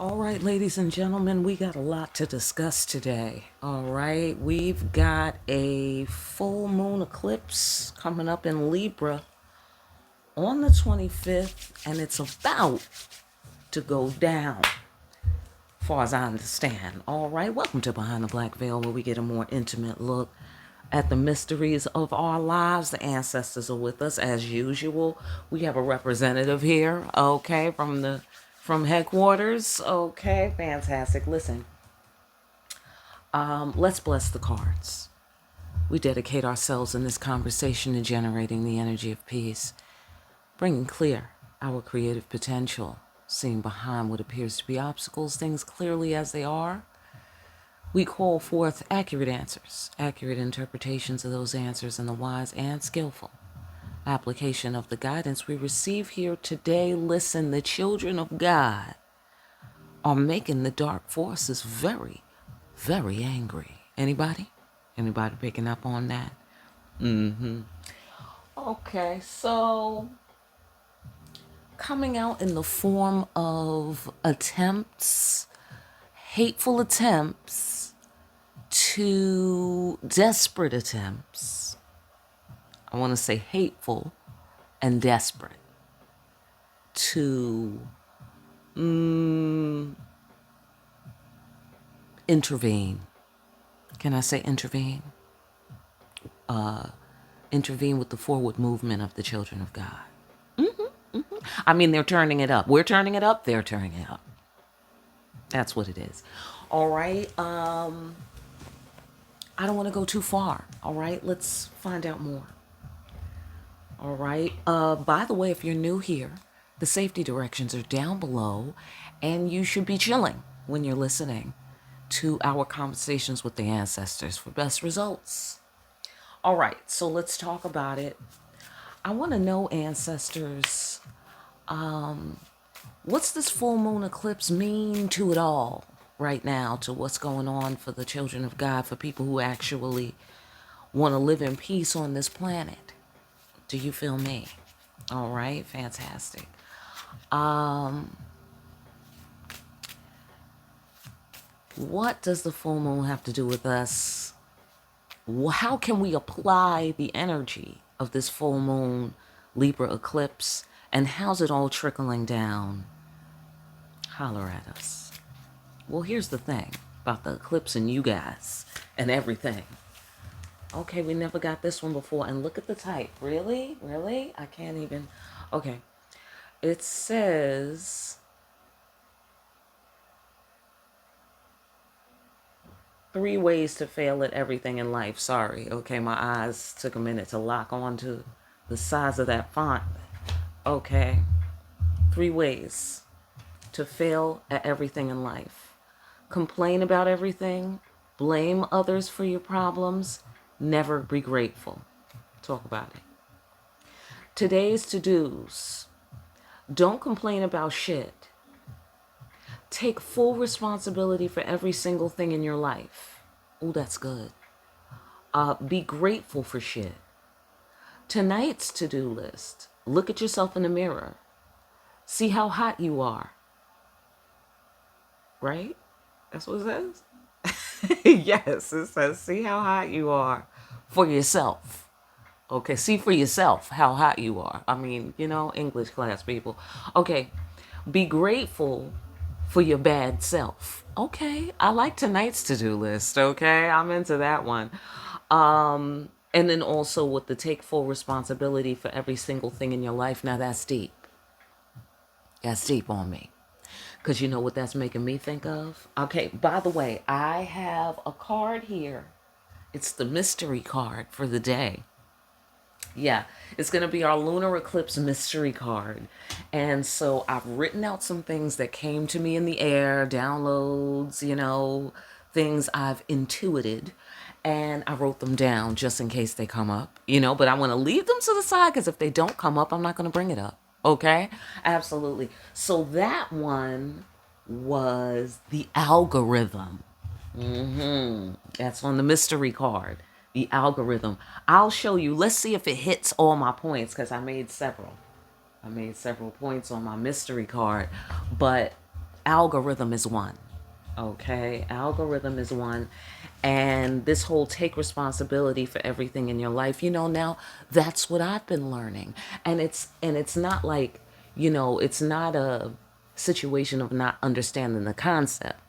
All right, ladies and gentlemen, we got a lot to discuss today. All right, we've got a full moon eclipse coming up in Libra on the 25th, and it's about to go down, as far as I understand. All right, welcome to Behind the Black Veil, where we get a more intimate look at the mysteries of our lives. The ancestors are with us as usual. We have a representative here, okay, from headquarters. Okay, fantastic. Listen, let's bless the cards. We dedicate ourselves in this conversation to generating the energy of peace, bringing clear our creative potential, seeing behind what appears to be obstacles, things clearly as they are. We call forth accurate answers, accurate interpretations of those answers, and the wise and skillful application of the guidance we receive here today. Listen, the children of God are making the dark forces very, very angry. Anybody? Anybody picking up on that? Okay, so coming out in the form of attempts, hateful attempts to desperate attempts. I want to say hateful and desperate to intervene. Can I say intervene? Intervene with the forward movement of the children of God. I mean, they're turning it up. We're turning it up. They're turning it up. That's what it is. All right. I don't want to go too far. All right. Let's find out more. All right. By the way, if you're new here, the safety directions are down below, and you should be chilling when you're listening to our conversations with the ancestors for best results. All right. So let's talk about it. I want to know, ancestors, what's this full moon eclipse mean to it all right now, to what's going on for the children of God, for people who actually want to live in peace on this planet? Do you feel me? All right, fantastic. What does the full moon have to do with us? How can we apply the energy of this full moon Libra eclipse? And how's it all trickling down? Holler at us. Well, here's the thing about the eclipse and you guys and everything. Okay, we never got this one before. And look at the type. Really? Really? I can't even. Okay. It says 3 ways to fail at everything in life. Sorry. Okay, my eyes took a minute to lock onto the size of that font. Okay. 3 ways to fail at everything in life. Complain about everything. Blame others for your problems. Never be grateful. Talk about it. Today's to-dos. Don't complain about shit. Take full responsibility for every single thing in your life. Oh, that's good. Be grateful for shit. Tonight's to-do list. Look at yourself in the mirror. See how hot you are. Right? That's what it says? Yes, it says, see how hot you are for yourself. Okay, see for yourself how hot you are. I mean, English class people. Okay, be grateful for your bad self. Okay, I like tonight's to-do list. Okay, I'm into that one. And then also with the take full responsibility for every single thing in your life. Now that's deep. That's deep on me. Because you know what that's making me think of? Okay, by the way, I have a card here. It's the mystery card for the day. Yeah, it's going to be our lunar eclipse mystery card. And so I've written out some things that came to me in the air, downloads, things I've intuited. And I wrote them down just in case they come up, but I want to leave them to the side because if they don't come up, I'm not going to bring it up. Okay? Absolutely. So that one was the algorithm. That's on the mystery card. The algorithm. I'll show you. Let's see if it hits all my points because I made several. I made several points on my mystery card. But algorithm is one. Okay, algorithm is one. And this whole take responsibility for everything in your life, now that's what I've been learning. And it's not like, it's not a situation of not understanding the concept.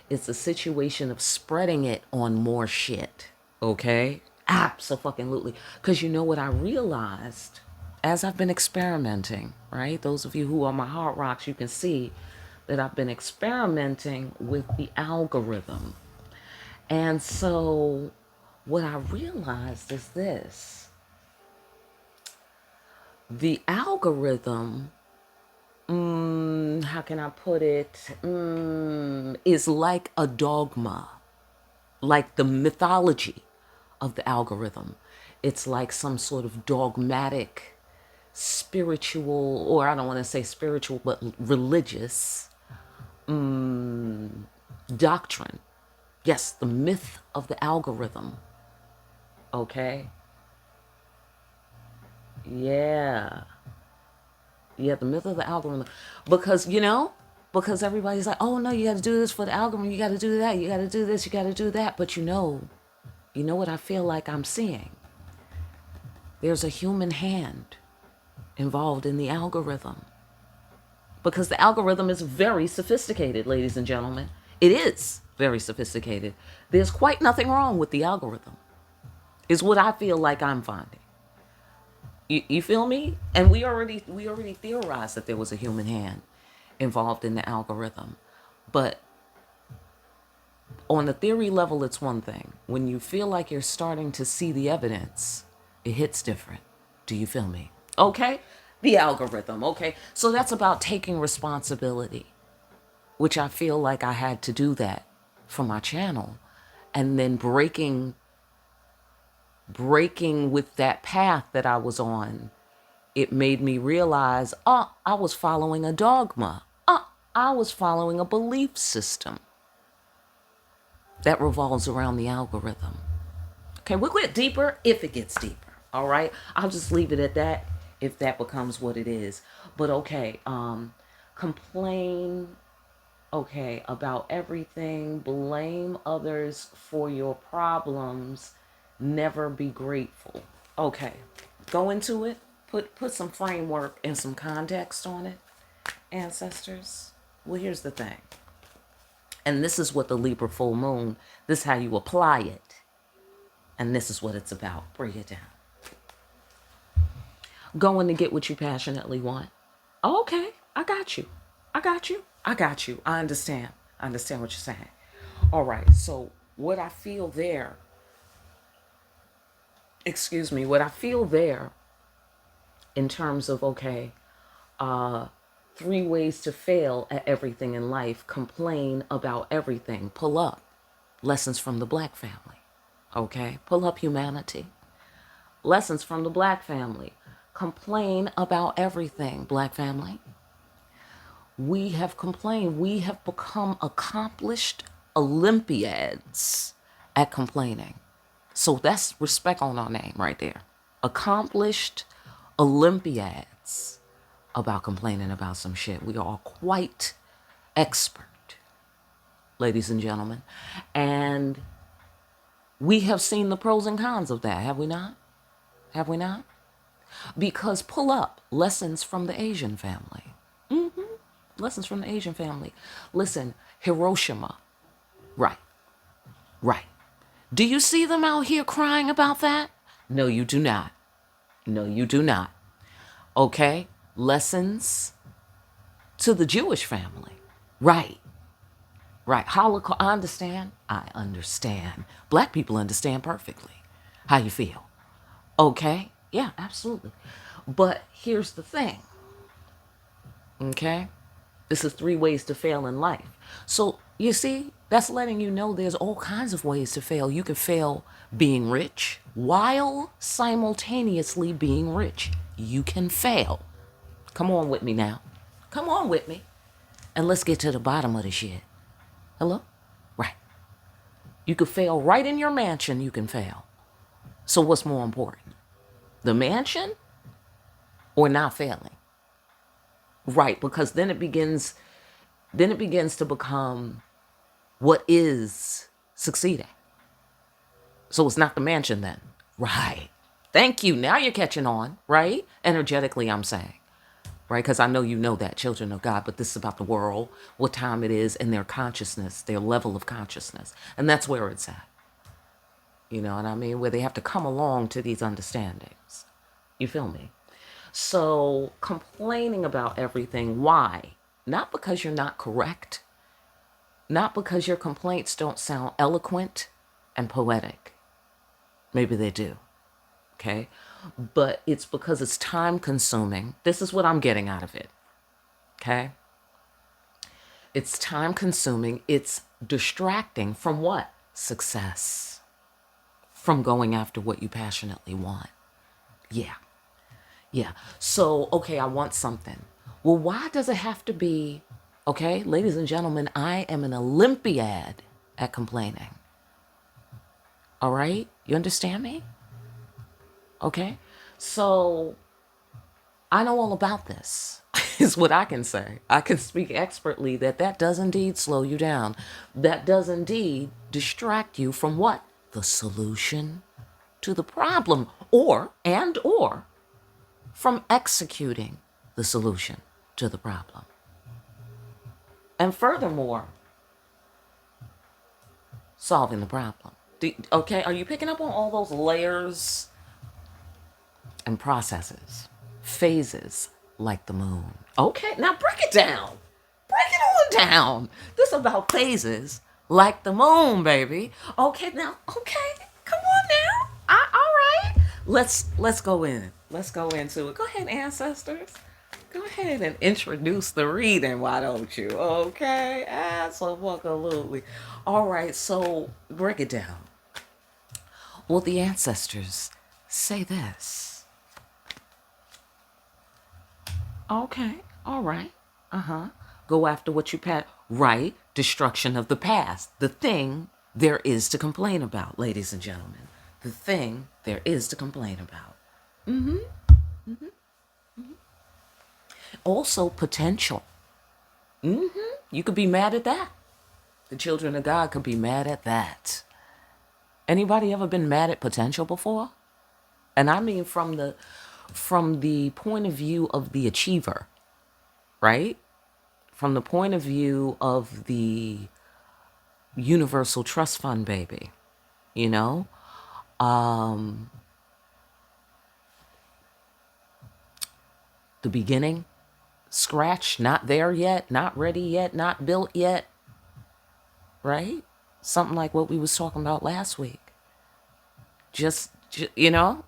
It's a situation of spreading it on more shit. Okay? Absolutely. Because you know what I realized as I've been experimenting, right? Those of you who are my Heart Rocks, you can see that I've been experimenting with the algorithm. And so what I realized is this. The algorithm, how can I put it, is like a dogma, like the mythology of the algorithm. It's like some sort of dogmatic, spiritual, or I don't want to say spiritual, but religious doctrine. Yes, the myth of the algorithm. Okay? Yeah. Yeah, the myth of the algorithm. Because, because everybody's like, oh no, you got to do this for the algorithm. You got to do that. You got to do this. You got to do that. But you know what I feel like I'm seeing? There's a human hand involved in the algorithm. Because the algorithm is very sophisticated, ladies and gentlemen. It is very sophisticated. There's quite nothing wrong with the algorithm, is what I feel like I'm finding. You feel me? And we already theorized that there was a human hand involved in the algorithm. But on the theory level, it's one thing. When you feel like you're starting to see the evidence, it hits different. Do you feel me? Okay? The algorithm, okay? So that's about taking responsibility, which I feel like I had to do that for my channel. And then breaking with that path that I was on, it made me realize, I was following a dogma. I was following a belief system that revolves around the algorithm. Okay, we'll get deeper if it gets deeper. All right, I'll just leave it at that if that becomes what it is. But okay, complain, okay, about everything, blame others for your problems, never be grateful. Okay, go into it, put some framework and some context on it, ancestors. Well, here's the thing. And this is what the Libra full moon, this is how you apply it. And this is what it's about. Break it down. Going to get what you passionately want. Okay, I got you. I understand. I understand what you're saying. All right, so what I feel there, in terms of, okay, 3 ways to fail at everything in life. Complain about everything. Pull up. Lessons from the Black family. Okay? Pull up humanity. Lessons from the Black family. Complain about everything, Black family. We have complained. We have become accomplished Olympiads at complaining. So that's respect on our name right there. Accomplished Olympiads about complaining about some shit. We are quite expert, ladies and gentlemen. And we have seen the pros and cons of that, have we not? Have we not? Because pull up lessons from the Asian family. Lessons from the Asian family. Listen, Hiroshima. Right. Do you see them out here crying about that? No, you do not. Okay? Lessons to the Jewish family. Right. Holocaust. I understand. Black people understand perfectly how you feel. Okay? Yeah, absolutely. But here's the thing. Okay? This is 3 ways to fail in life. So, you see, that's letting you know there's all kinds of ways to fail. You can fail being rich while simultaneously being rich. You can fail. Come on with me now. Come on with me. And let's get to the bottom of the shit. Hello? Right. You could fail right in your mansion. You can fail. So what's more important? The mansion or not failing? Right, because then it begins then it begins to become what is succeeding. So it's not the mansion then. Right. Thank you. Now you're catching on, right? Energetically, I'm saying. Right? Because I know you know that, children of God, but this is about the world, what time it is, and their consciousness, their level of consciousness. And that's where it's at. You know what I mean? Where they have to come along to these understandings. You feel me? So complaining about everything, why? Not because you're not correct. Not because your complaints don't sound eloquent and poetic. Maybe they do. Okay? But it's because it's time consuming. This is what I'm getting out of it. Okay? It's time consuming. It's distracting from what? Success. From going after what you passionately want. Yeah. Yeah. So, okay, I want something. Well, why does it have to be, okay, ladies and gentlemen, I am an Olympiad at complaining. All right? You understand me? Okay? So, I know all about this, is what I can say. I can speak expertly that does indeed slow you down. That does indeed distract you from what? The solution to the problem, or from executing the solution to the problem. And furthermore, solving the problem. Okay, are you picking up on all those layers and processes, phases like the moon? Okay, now break it down. Break it on down. This is about phases like the moon, baby. Okay, now, okay, come on now. All right. Let's go in. Let's go into it. Go ahead, ancestors. Go ahead and introduce the reading, why don't you? Okay, absolutely. All right, so break it down. Well, the ancestors say this. Okay, all right. Go after what you pat. Right, destruction of the past. The thing there is to complain about, ladies and gentlemen. The thing there is to complain about. Also, potential. You could be mad at that. The children of God could be mad at that. Anybody ever been mad at potential before? And I mean from the point of view of the achiever, right? From the point of view of the universal trust fund baby, you know? The beginning, scratch, not there yet, not ready yet, not built yet, right? Something like what we was talking about last week. Just you know?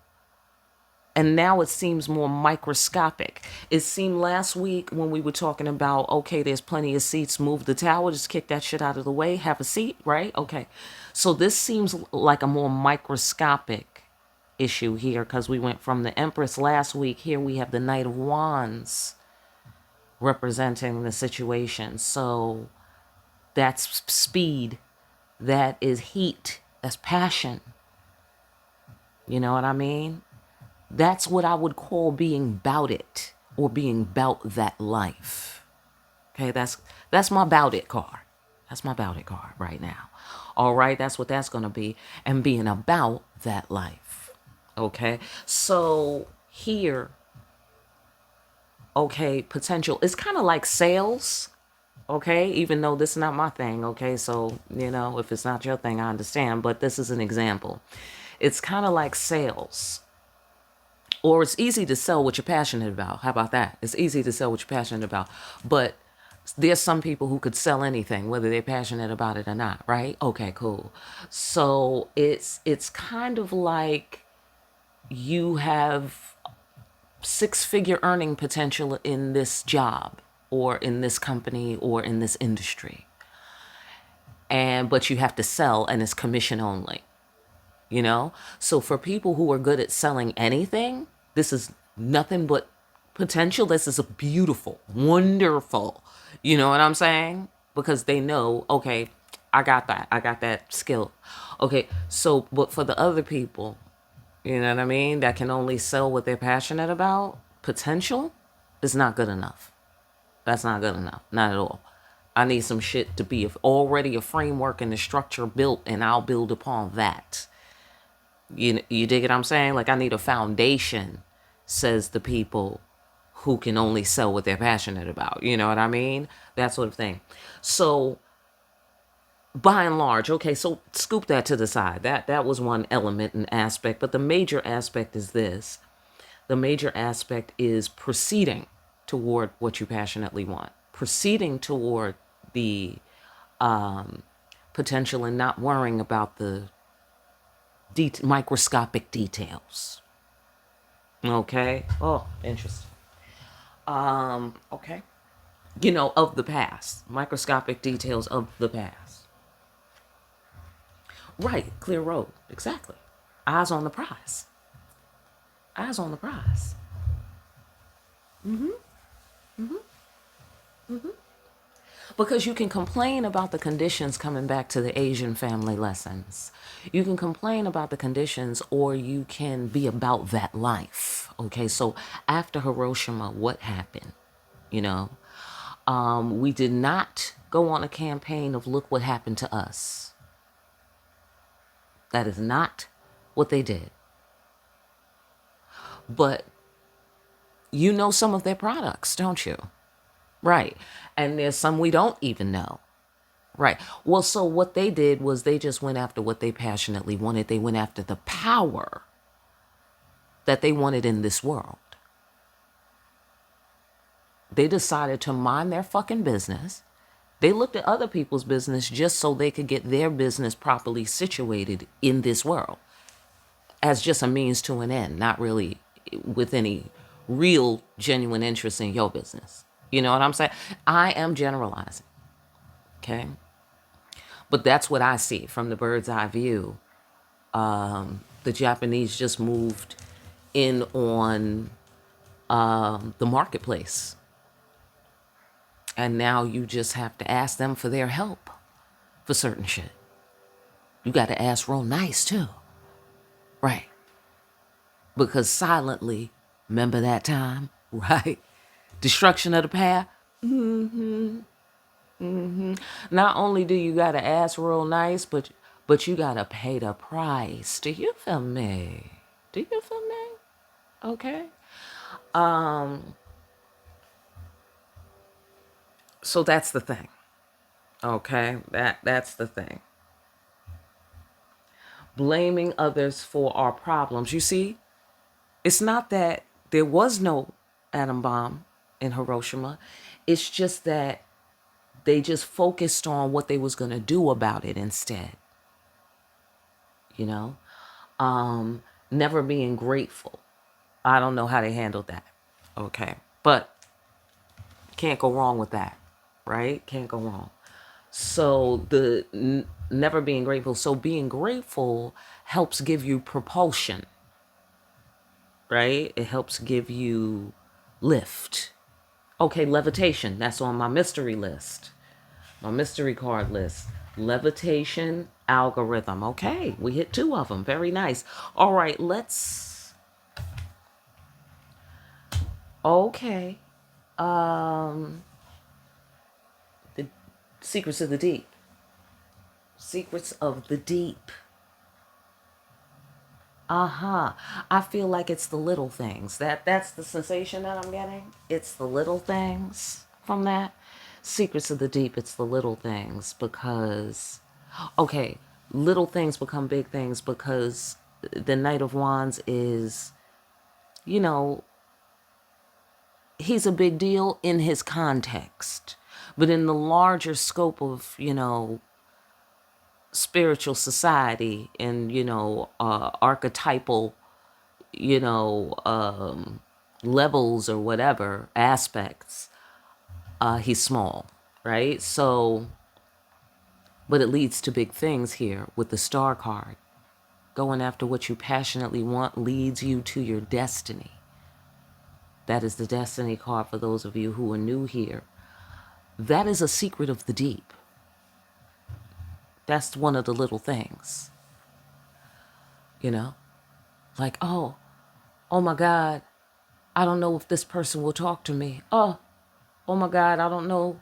And now it seems more microscopic. It seemed last week when we were talking about, okay, there's plenty of seats, move the tower, just kick that shit out of the way, have a seat, right? Okay. So this seems like a more microscopic issue here because we went from the Empress last week. Here we have the Knight of Wands representing the situation. So that's speed. That is heat. That's passion. You know what I mean? That's what I would call being bout it or being bout that life. Okay, that's my bout it card. That's my bout it card right now. All right, that's what that's going to be. And being about that life. Okay, so here, okay, potential. It's kind of like sales. Okay, even though this is not my thing. Okay, so, you know, if it's not your thing, I understand. But this is an example. It's kind of like sales. Or it's easy to sell what you're passionate about. How about that? It's easy to sell what you're passionate about. But there's some people who could sell anything, whether they're passionate about it or not, right? Okay, cool. So it's kind of like you have six-figure earning potential in this job or in this company or in this industry. But you have to sell and it's commission only. You know, so for people who are good at selling anything, this is nothing but potential. This is a beautiful, wonderful, you know what I'm saying? Because they know, okay, I got that skill. Okay, so, but for the other people, you know what I mean, that can only sell what they're passionate about, potential is not good enough. That's not good enough. Not at all. I need some shit to be already a framework and a structure built, and I'll build upon that. You dig what I'm saying? Like, I need a foundation, says the people who can only sell what they're passionate about. You know what I mean? That sort of thing. So, by and large, okay, so scoop that to the side. That was one element and aspect, but the major aspect is this. The major aspect is proceeding toward what you passionately want. Proceeding toward the potential and not worrying about the microscopic details. Okay. Oh, interesting. Okay. Of the past. Microscopic details of the past. Right. Clear road. Exactly. Eyes on the prize. Eyes on the prize. Because you can complain about the conditions, coming back to the Asian family lessons. You can complain about the conditions, or you can be about that life. Okay, so after Hiroshima, what happened? We did not go on a campaign of look what happened to us. That is not what they did. But you know some of their products, don't you? Right. And there's some we don't even know. Right. Well, so what they did was they just went after what they passionately wanted. They went after the power that they wanted in this world. They decided to mind their fucking business. They looked at other people's business just so they could get their business properly situated in this world as just a means to an end, not really with any real, genuine interest in your business. You know what I'm saying? I am generalizing. Okay? But that's what I see from the bird's eye view. The Japanese just moved in on the marketplace. And now you just have to ask them for their help for certain shit. You got to ask real nice too. Right. Because silently, remember that time? Right. Destruction of the path. Not only do you got to ask real nice, but you got to pay the price. Do you feel me? Do you feel me? Okay. So that's the thing. Okay? That's the thing. Blaming others for our problems. You see, it's not that there was no atom bomb in Hiroshima. It's just that they just focused on what they was going to do about it instead. Never being grateful. I don't know how they handled that. Okay. But can't go wrong with that. Right? Can't go wrong. So never being grateful. So being grateful helps give you propulsion. Right? It helps give you lift. Okay, levitation. That's on my mystery list. My mystery card list. Levitation algorithm. Okay, we hit 2 of them. Very nice. All right, let's... Okay. The secrets of the deep. Secrets of the deep. I feel like it's the little things. That's the sensation that I'm getting. It's the little things from that. Secrets of the deep, it's the little things because, okay, little things become big things because the Knight of Wands is, he's a big deal in his context. But in the larger scope of, spiritual society and, archetypal, levels or whatever aspects, he's small, right? So, but it leads to big things here with the Star card. Going after what you passionately want leads you to your destiny. That is the destiny card for those of you who are new here. That is a secret of the deep. That's one of the little things. Like, oh my God, I don't know if this person will talk to me. Oh my God, I don't know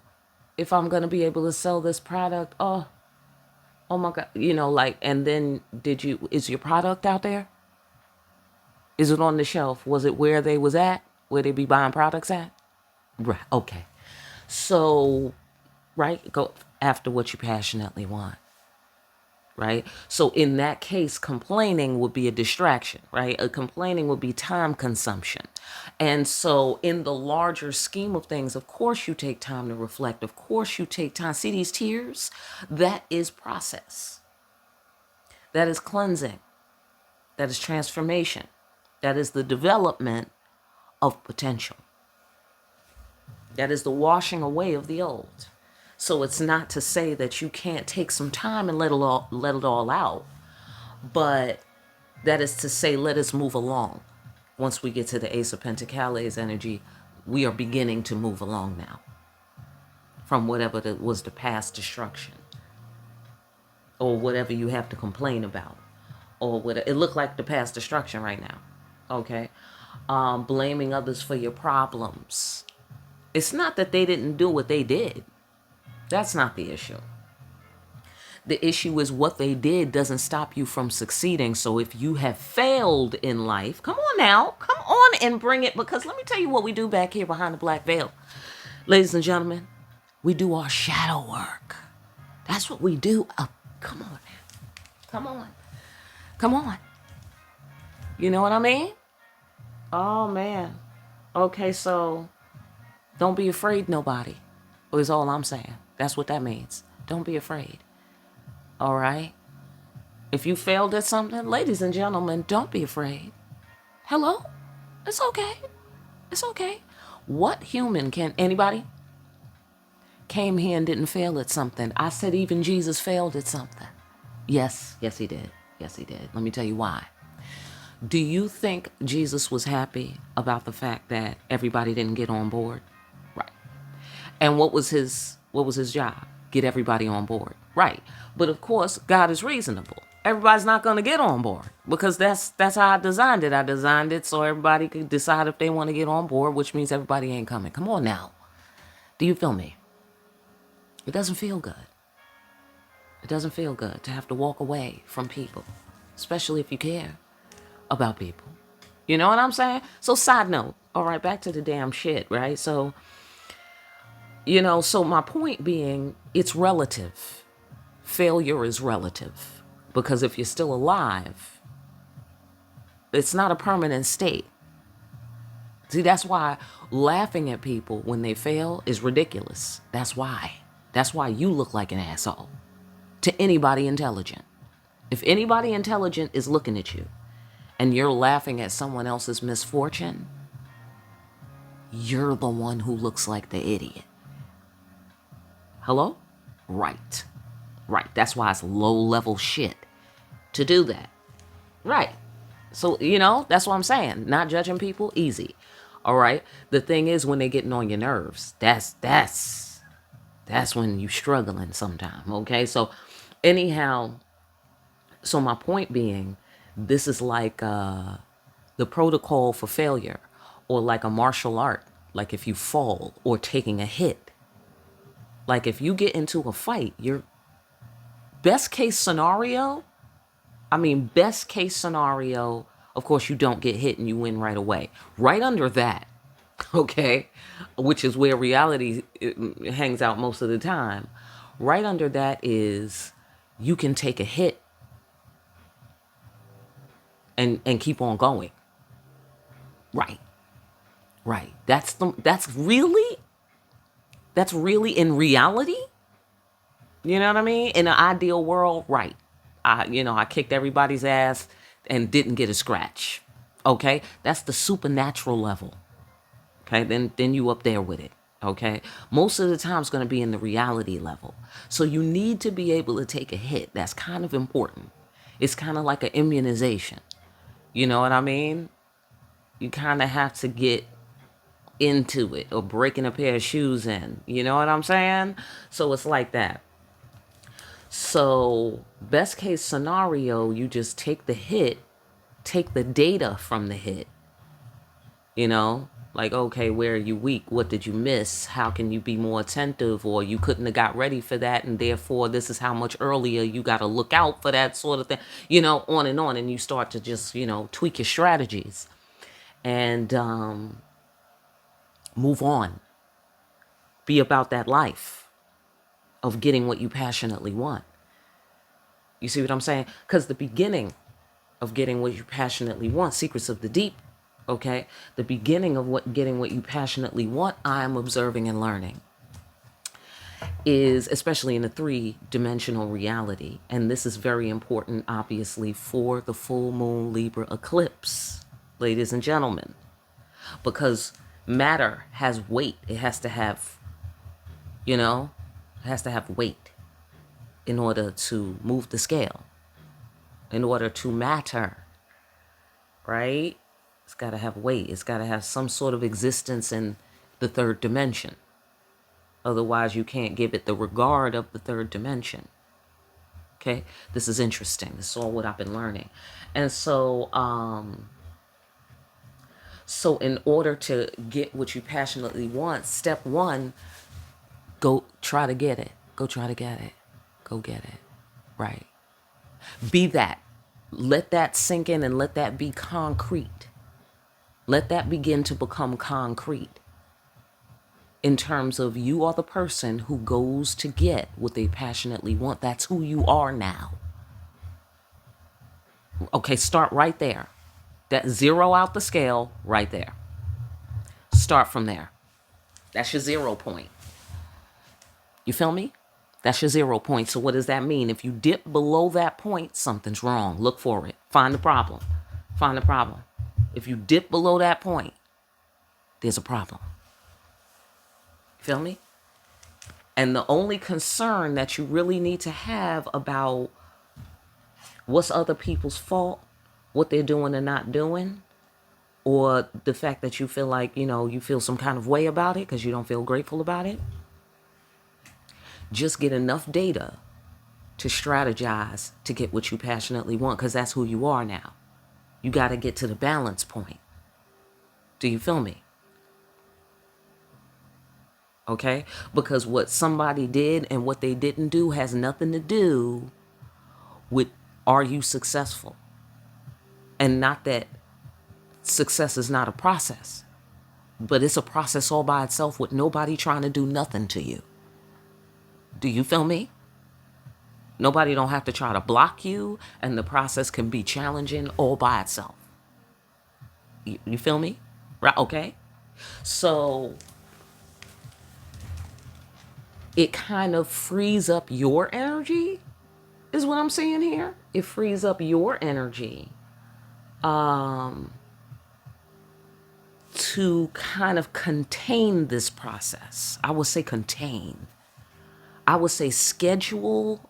if I'm going to be able to sell this product. Oh my God. Like, and then is your product out there? Is it on the shelf? Was it where they was at? Where they be buying products at? Right. Okay. So, right, go after what you passionately want. Right? So in that case, complaining would be a distraction, right? Complaining would be time consumption. And so in the larger scheme of things, of course you take time to reflect. Of course you take time. See these tears? That is process. That is cleansing. That is transformation. That is the development of potential. That is the washing away of the old. So it's not to say that you can't take some time and let it all out. But that is to say, let us move along. Once we get to the Ace of Pentacles energy, we are beginning to move along now. From whatever was the past destruction. Or whatever you have to complain about. Or whatever. It looked like the past destruction right now. Okay? Blaming others for your problems. It's not that they didn't do what they did. That's not the issue. The issue is what they did doesn't stop you from succeeding. So if you have failed in life, come on now, come on and bring it. Because let me tell you what we do back here behind the black veil. Ladies and gentlemen, we do our shadow work. That's what we do. Come on, man. Come on. Come on. You know what I mean? Oh, man. Okay, so don't be afraid, nobody. Is all I'm saying. That's what that means. Don't be afraid. All right? If you failed at something, ladies and gentlemen, don't be afraid. Hello? It's okay. It's okay. What human anybody came here and didn't fail at something? I said even Jesus failed at something. Yes, he did. Yes, he did. Let me tell you why. Do you think Jesus was happy about the fact that everybody didn't get on board? Right. And what was his job? Get everybody on board. Right. But of course, God is reasonable. Everybody's not going to get on board because that's how I designed it. I designed it so everybody could decide if they want to get on board, which means everybody ain't coming. Come on now. Do you feel me? It doesn't feel good. It doesn't feel good to have to walk away from people, especially if you care about people. You know what I'm saying? So side note. All right, back to the damn shit, right? So, so my point being, it's relative. Failure is relative. Because if you're still alive, it's not a permanent state. See, that's why laughing at people when they fail is ridiculous. That's why. That's why you look like an asshole to anybody intelligent. If anybody intelligent is looking at you and you're laughing at someone else's misfortune, you're the one who looks like the idiot. Hello? Right. That's why it's low-level shit to do that. Right. So, that's what I'm saying. Not judging people, easy. All right? The thing is, when they're getting on your nerves, that's when you're struggling sometime, okay? So, anyhow, so my point being, this is like the protocol for failure, or like a martial art, like if you fall or taking a hit. Like if you get into a fight, your best case scenario, of course you don't get hit and you win right away. Right under that, okay, which is where reality hangs out most of the time. Right under that is you can take a hit and keep on going. Right. That's really in reality. You know what I mean? In an ideal world, right. I kicked everybody's ass and didn't get a scratch. Okay? That's the supernatural level. Okay? Then you up there with it. Okay? Most of the time it's going to be in the reality level. So you need to be able to take a hit. That's kind of important. It's kind of like an immunization. You know what I mean? You kind of have to get into it, or breaking a pair of shoes in. You know what I'm saying? So it's like that. So best case scenario, you just take the hit, take the data from the hit, Like, okay, where are you weak? What did you miss? How can you be more attentive? Or you couldn't have got ready for that, and therefore this is how much earlier you got to look out for that sort of thing. On and on. And you start to just, tweak your strategies and move on. Be about that life of getting what you passionately want. You see what I'm saying? Because the beginning of getting what you passionately want, secrets of the deep, okay? The beginning of getting what you passionately want, I'm observing and learning, is especially in a 3-dimensional reality. And this is very important, obviously, for the full moon Libra eclipse, ladies and gentlemen, because matter has weight. It has to have, weight in order to move the scale, in order to matter, right? It's got to have weight. It's got to have some sort of existence in the 3rd dimension. Otherwise, you can't give it the regard of the 3rd dimension. Okay? This is interesting. This is all what I've been learning. And so in order to get what you passionately want, step 1, go try to get it. Go try to get it. Go get it. Right. Be that. Let that sink in and let that be concrete. Let that begin to become concrete in terms of you are the person who goes to get what they passionately want. That's who you are now. Okay, start right there. That 0 out the scale right there. Start from there. That's your 0 point. You feel me? That's your 0 point. So what does that mean? If you dip below that point, something's wrong. Look for it. Find the problem. Find the problem. If you dip below that point, there's a problem. Feel me? And the only concern that you really need to have about what's other people's fault, what they're doing and not doing, or the fact that you feel like, you feel some kind of way about it because you don't feel grateful about it. Just get enough data to strategize to get what you passionately want, because that's who you are now. You got to get to the balance point. Do you feel me? Okay? Because what somebody did and what they didn't do has nothing to do with, are you successful? And not that success is not a process, but it's a process all by itself with nobody trying to do nothing to you. Do you feel me? Nobody don't have to try to block you, and the process can be challenging all by itself. You feel me? Right? Okay. So it kind of frees up your energy, is what I'm saying here. It frees up your energy to kind of contain this process. I would say contain. I would say schedule,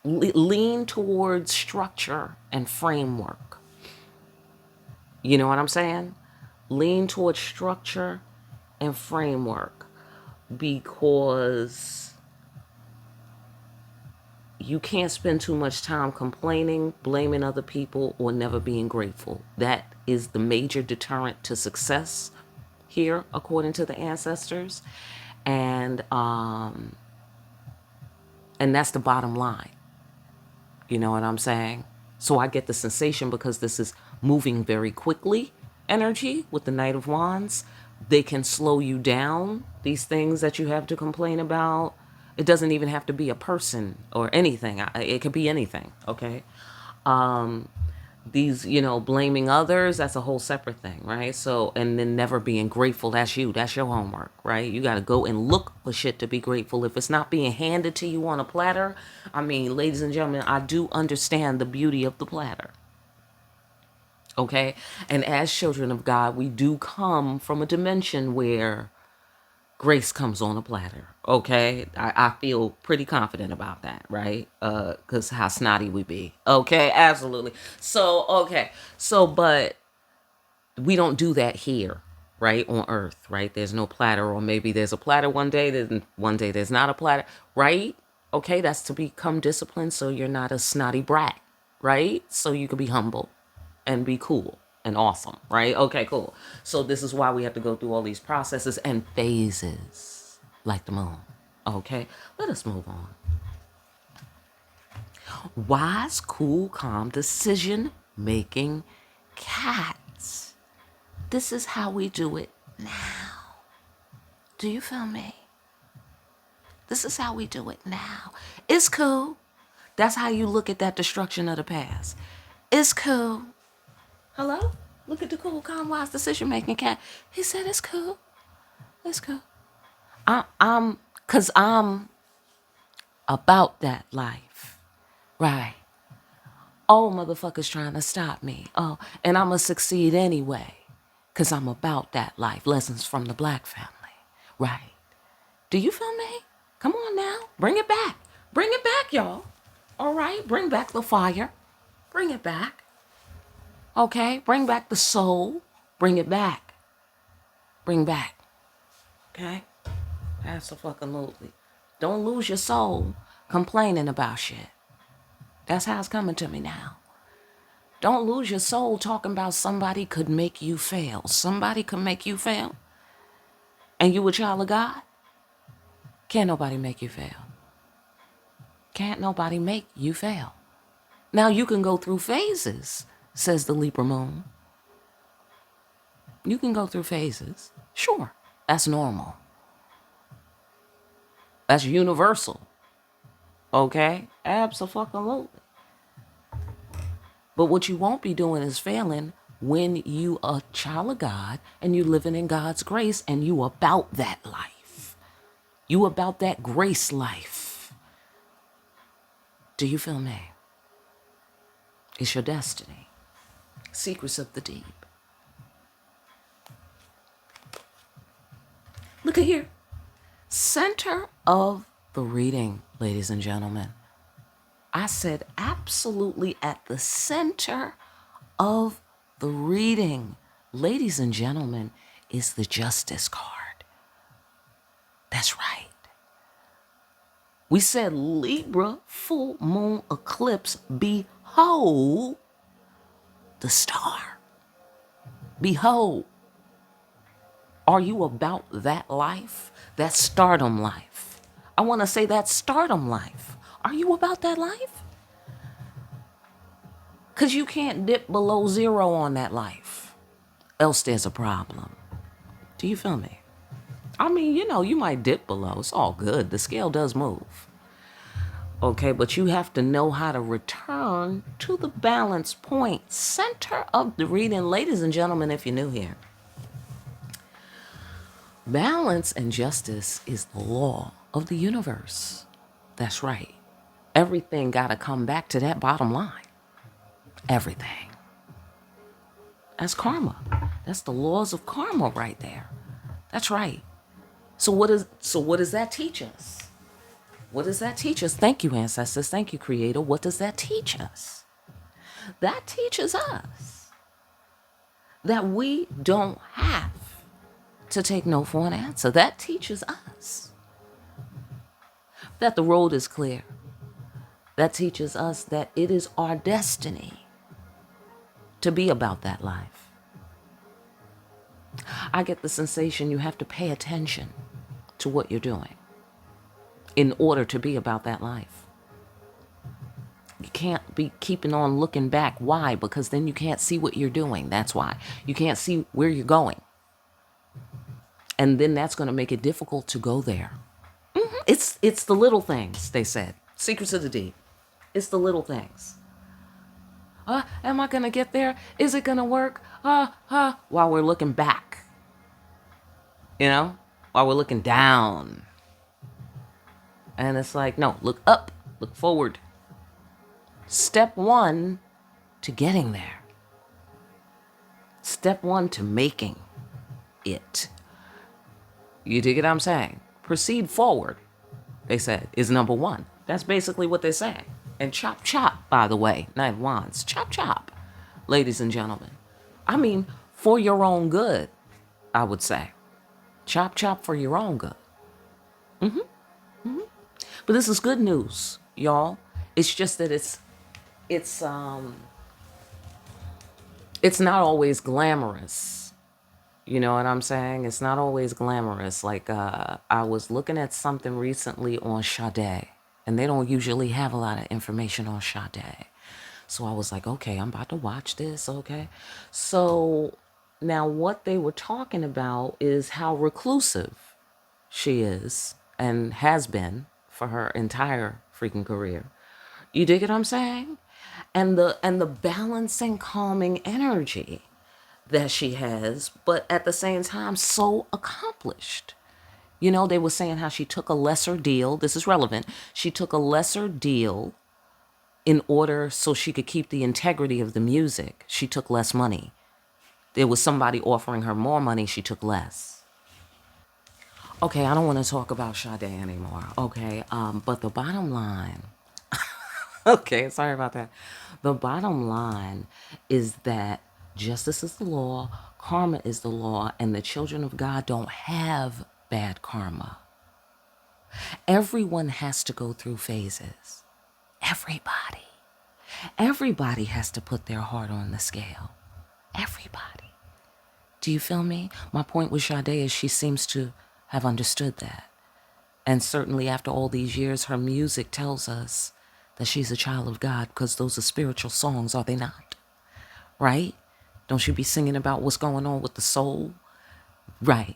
lean towards structure and framework. You know what I'm saying? Lean towards structure and framework, because you can't spend too much time complaining, blaming other people, or never being grateful. That is the major deterrent to success here, according to the ancestors. And that's the bottom line. You know what I'm saying? So I get the sensation, because this is moving very quickly energy with the Knight of Wands. They can slow you down, these things that you have to complain about. It doesn't even have to be a person or anything. It could be anything, okay? These, blaming others, that's a whole separate thing, right? So, and then never being grateful, that's you. That's your homework, right? You got to go and look for shit to be grateful. If it's not being handed to you on a platter, I mean, ladies and gentlemen, I do understand the beauty of the platter. Okay? And as children of God, we do come from a dimension where grace comes on a platter. Okay? I feel pretty confident about that, right? Because how snotty we be. Okay? Absolutely. So, okay. So, but we don't do that here, right? On earth, right? There's no platter, or maybe there's a platter one day, then one day there's not a platter, right? Okay? That's to become disciplined so you're not a snotty brat, right? So you can be humble and be cool. and awesome, right? Okay, cool. So this is why we have to go through all these processes and phases like the moon. Okay, let us move on. Wise, cool, calm decision making cats. This is how we do it now. Do you feel me? This is how we do it now. It's cool. That's how you look at that destruction of the past. It's cool. Hello? Look at the cool, calm, wise decision making cat. He said it's cool. It's cool. Cause I'm about that life. Right. All motherfuckers trying to stop me. Oh, and I'ma succeed anyway. Cause I'm about that life. Lessons from the Black family. Right. Do you feel me? Come on now. Bring it back. Bring it back, y'all. All right. Bring back the fire. Bring it back. Okay. Bring back the soul. Bring it back. Bring back. Okay. Absolutely. Don't lose your soul complaining about shit. That's how it's coming to me now. Don't lose your soul talking about somebody could make you fail. Somebody could make you fail. And you a child of God? Can't nobody make you fail. Can't nobody make you fail. Now you can go through phases, says the Libra moon. You can go through phases. Sure, that's normal. That's universal. Okay? Absolutely. But what you won't be doing is failing when you a child of God and you living in God's grace and you about that life. You about that grace life. Do you feel me? It's your destiny. Secrets of the deep. Look at here. Center of the reading, ladies and gentlemen. I said absolutely at the center of the reading, ladies and gentlemen, is the Justice card. That's right. We said Libra, full moon eclipse, behold the star. Behold. Are you about that life? That stardom life. I want to say that stardom life. Are you about that life? Because you can't dip below zero on that life. Else there's a problem. Do you feel me? I mean, you might dip below. It's all good. The scale does move. Okay, but you have to know how to return to the balance point. Center of the reading. Ladies and gentlemen, if you're new here. Balance and justice is the law of the universe. That's right. Everything got to come back to that bottom line. Everything. That's karma. That's the laws of karma right there. That's right. So what does that teach us? What does that teach us? Thank you, ancestors. Thank you, Creator. What does that teach us? That teaches us that we don't have to take no for an answer. That teaches us that the road is clear. That teaches us that it is our destiny to be about that life. I get the sensation you have to pay attention to what you're doing in order to be about that life. You can't be keeping on looking back. Why? Because then you can't see what you're doing. That's why. You can't see where you're going. And then that's going to make it difficult to go there. It's the little things, they said. Secrets of the deep. It's the little things. Am I going to get there? Is it going to work? While we're looking back. While we're looking down. And it's like, no, look up, look forward. Step one to getting there. Step one to making it. You dig what I'm saying? Proceed forward, they said, is number one. That's basically what they're saying. And chop, chop, by the way, Knight of Wands. Chop, chop, ladies and gentlemen. I mean, for your own good, I would say. Chop, chop for your own good. But this is good news, y'all. It's just that it's It's not always glamorous. You know what I'm saying? It's not always glamorous. Like, I was looking at something recently on Sade, and they don't usually have a lot of information on Sade. So I was like, okay, I'm about to watch this, okay? So now what they were talking about is how reclusive she is and has been for her entire freaking career. You dig what I'm saying? And the balancing calming energy that she has, but at the same time so accomplished. You know, they were saying how she took a lesser deal. This is relevant. She took a lesser deal in order so she could keep the integrity of the music. She took less money. There was somebody offering her more money. She took less. Okay, I don't want to talk about Sade anymore. Okay, but the bottom line, okay, sorry about that. The bottom line is that justice is the law, karma is the law, and the children of God don't have bad karma. Everyone has to go through phases. Everybody. Everybody has to put their heart on the scale. Everybody. Do you feel me? My point with Sade is she seems to have understood that. And certainly after all these years, her music tells us that she's a child of God because those are spiritual songs, are they not? Right? Don't you be singing about what's going on with the soul? Right.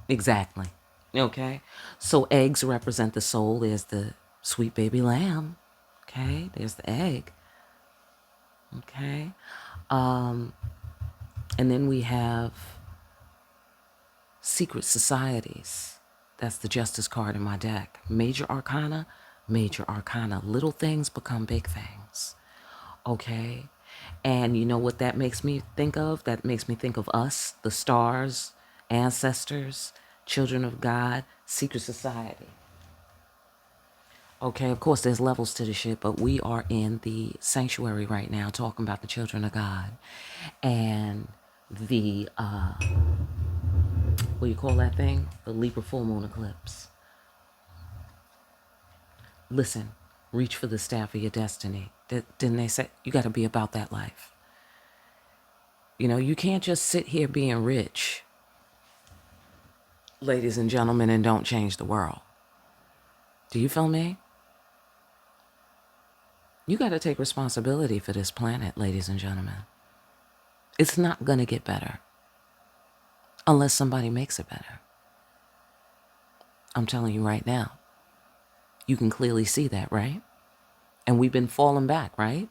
Exactly. Okay. So eggs represent the soul. There's the sweet baby lamb. Okay. There's the egg. Okay. And then we have secret societies. That's the justice card in my deck. Major arcana, major arcana. Little things become big things. Okay. And you know what that makes me think of? That makes me think of us, the stars, ancestors, children of God, secret society. Okay, of course, there's levels to the shit, but we are in the sanctuary right now talking about the children of God. And the, what do you call that thing? The Libra full moon eclipse. Listen, reach for the staff of your destiny. Didn't they say you got to be about that life? You know, you can't just sit here being rich, ladies and gentlemen, and don't change the world. Do you feel me? You got to take responsibility for this planet, ladies and gentlemen. It's not going to get better unless somebody makes it better. I'm telling you right now. You can clearly see that, right? And we've been falling back, right?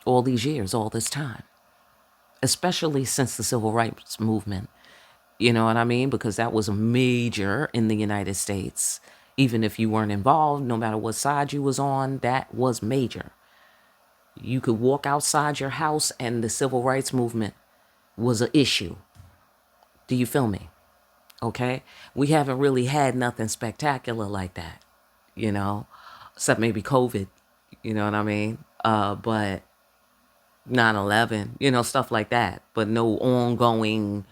All these years, all this time. Especially since the civil rights movement. You know what I mean? Because that was major in the United States. Even if you weren't involved, no matter what side you was on, that was major. You could walk outside your house and the civil rights movement was an issue. Do you feel me? Okay? We haven't really had nothing spectacular like that, you know, except maybe COVID, you know what I mean? But 9/11, you know, stuff like that. But no ongoing,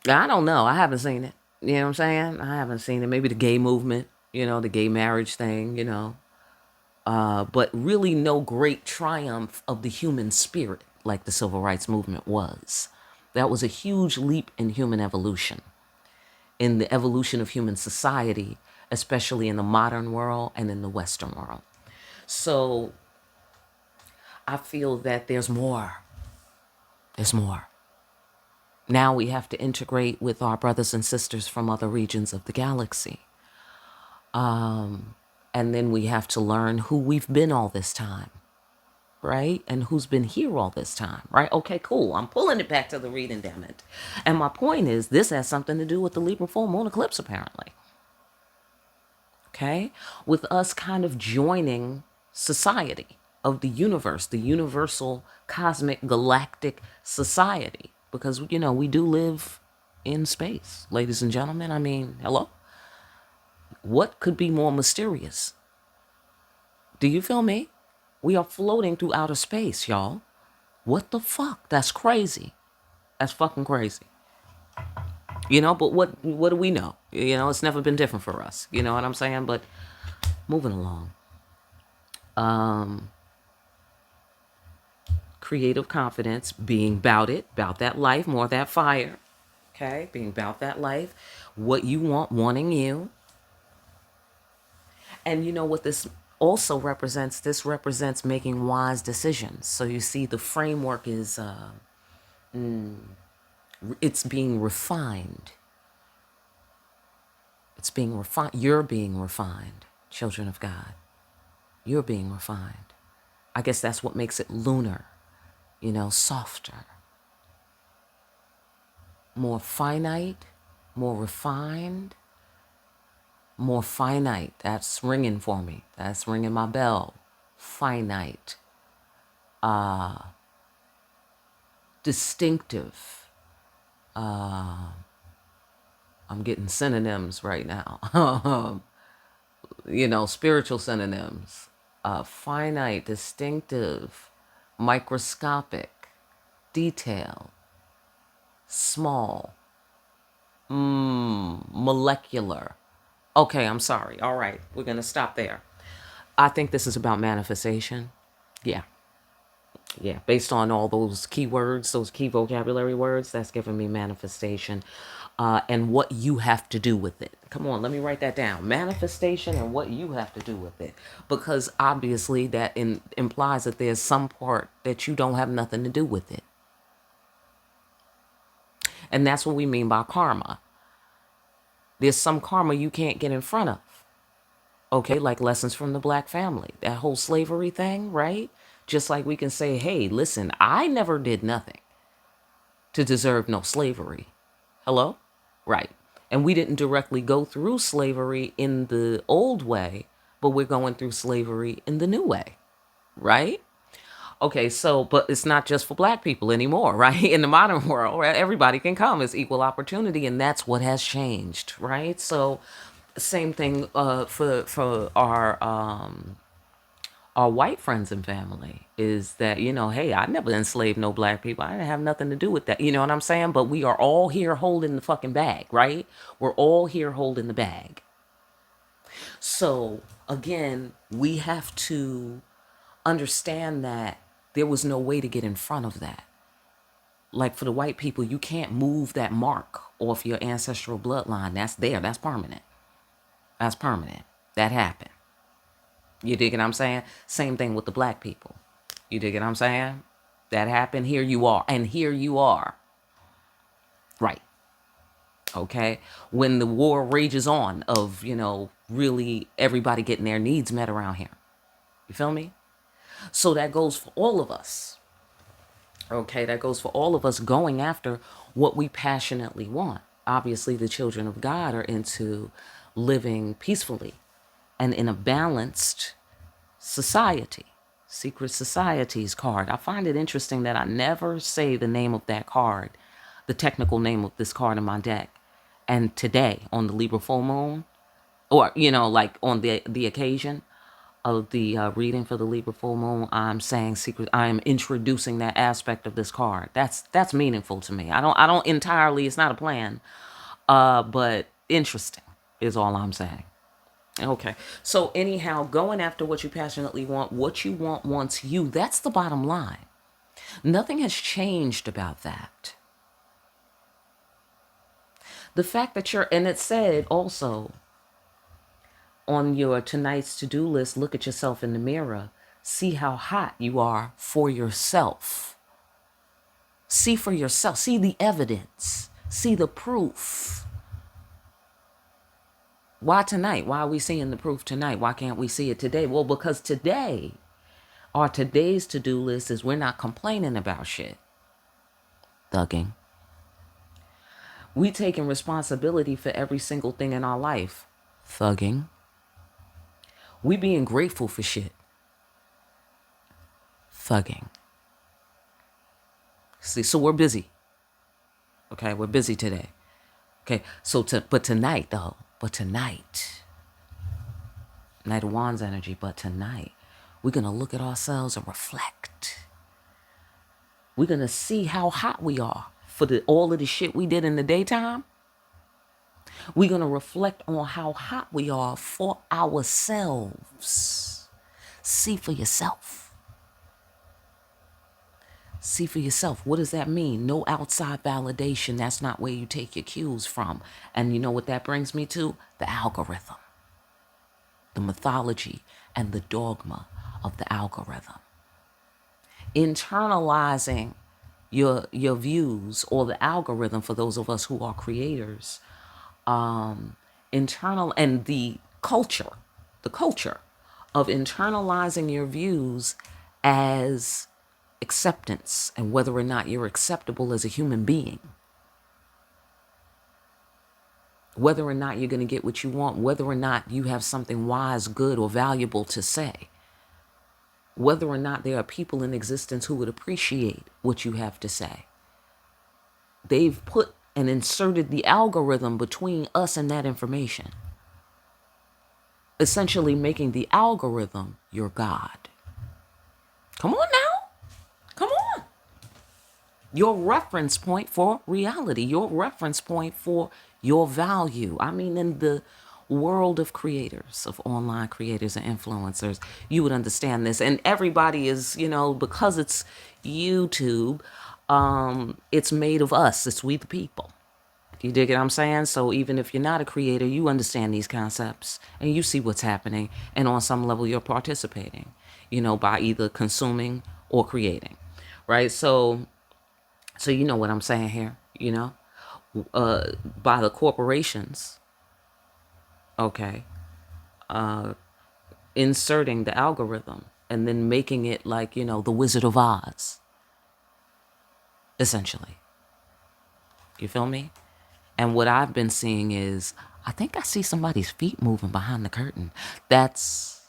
I don't know. I haven't seen it. You know what I'm saying? I haven't seen it. Maybe the gay movement, you know, the gay marriage thing, you know. But really no great triumph of the human spirit like the civil rights movement was. That was a huge leap in human evolution, in the evolution of human society, especially in the modern world and in the Western world. So I feel that there's more. There's more. Now we have to integrate with our brothers and sisters from other regions of the galaxy. And then we have to learn who we've been all this time, right? And who's been here all this time, right? Okay, cool. I'm pulling it back to the reading, damn it. And my point is, this has something to do with the Libra full moon eclipse, apparently. Okay? With us kind of joining society of the universe, the universal cosmic galactic society. Because, you know, we do live in space, ladies and gentlemen. I mean, hello? What could be more mysterious? Do you feel me? We are floating through outer space, y'all. What the fuck? That's crazy. That's fucking crazy. You know, but what do we know? You know, it's never been different for us. You know what I'm saying? But moving along. creative confidence, being about it, about that life, more that fire. Okay, being about that life, what you want, wanting you. And you know what this also represents? This represents making wise decisions. So you see, the framework is it's being refined. It's being refined. You're being refined, children of God. You're being refined. I guess that's what makes it lunar, you know, softer, more finite, more refined, more finite. That's ringing for me. That's ringing my bell. Finite. Distinctive. I'm getting synonyms right now. You know, spiritual synonyms. Finite, distinctive, microscopic, detail, small, molecular. Okay, I'm sorry. All right, we're going to stop there. I think this is about manifestation. Yeah. Yeah, based on all those key words, those key vocabulary words, that's giving me manifestation and what you have to do with it. Come on, let me write that down. Manifestation and what you have to do with it. Because obviously that implies that there's some part that you don't have nothing to do with it. And that's what we mean by karma. There's some karma you can't get in front of. Okay, like lessons from the black family, that whole slavery thing, right? Just like we can say, hey, listen, I never did nothing to deserve no slavery. Hello? Right. And we didn't directly go through slavery in the old way, but we're going through slavery in the new way, right? Okay, so, but it's not just for black people anymore, right? In the modern world, right? Everybody can come. It's equal opportunity, and that's what has changed, right? So, same thing for our white friends and family is that, you know, hey, I never enslaved no black people. I didn't have nothing to do with that. You know what I'm saying? But we are all here holding the fucking bag, right? We're all here holding the bag. So again, we have to understand that there was no way to get in front of that. Like for the white people, you can't move that mark off your ancestral bloodline. That's there. That's permanent. That's permanent. That happened. You dig what I'm saying? Same thing with the black people. You dig what I'm saying? That happened. Here you are. And here you are. Right. Okay. When the war rages on of, you know, really everybody getting their needs met around here. You feel me? So that goes for all of us. Okay. That goes for all of us going after what we passionately want. Obviously, the children of God are into living peacefully and in a balanced society. Secret Societies card. I find it interesting that I never say the name of that card, the technical name of this card in my deck. And today on the Libra full moon, or, you know, like on the occasion of the reading for the Libra full moon, I'm saying secret. I am introducing that aspect of this card. That's meaningful to me. I don't entirely. It's not a plan, but interesting is all I'm saying. Okay. So anyhow, going after what you passionately want, what you want wants you. That's the bottom line. Nothing has changed about that. The fact that and it said also on your tonight's to-do list, look at yourself in the mirror. See how hot you are for yourself. See for yourself. See the evidence. See the proof. Why tonight? Why are we seeing the proof tonight? Why can't we see it today? Well, because today, or today's to-do list is we're not complaining about shit. Thugging. We taking responsibility for every single thing in our life. Thugging. We being grateful for shit. Thugging. See, so we're busy. Okay, we're busy today. Okay, so but tonight, Night of Wands energy, but tonight, we're going to look at ourselves and reflect. We're going to see how hot we are for all of the shit we did in the daytime. We're going to reflect on how hot we are for ourselves. See for yourself. See for yourself. What does that mean? No outside validation. That's not where you take your cues from. And you know what that brings me to? The algorithm, the mythology, and the dogma of the algorithm. Internalizing your views, or the algorithm for those of us who are creators, internal, and the culture of internalizing your views as acceptance, and whether or not you're acceptable as a human being, whether or not you're going to get what you want, whether or not you have something wise, good, or valuable to say, whether or not there are people in existence who would appreciate what you have to say. They've put and inserted the algorithm between us and that information, essentially making the algorithm your God. Come on now. Come on. Your reference point for reality, your reference point for your value. I mean, in the world of creators, of online creators and influencers, you would understand this. And everybody is, because it's YouTube, it's made of us. It's we the people. You dig what I'm saying? So even if you're not a creator, you understand these concepts and you see what's happening. And on some level, you're participating, by either consuming or creating, right? So you know what I'm saying here, by the corporations, okay, inserting the algorithm and then making it like, the Wizard of Oz, essentially. You feel me? And what I've been seeing is, I think I see somebody's feet moving behind the curtain. That's,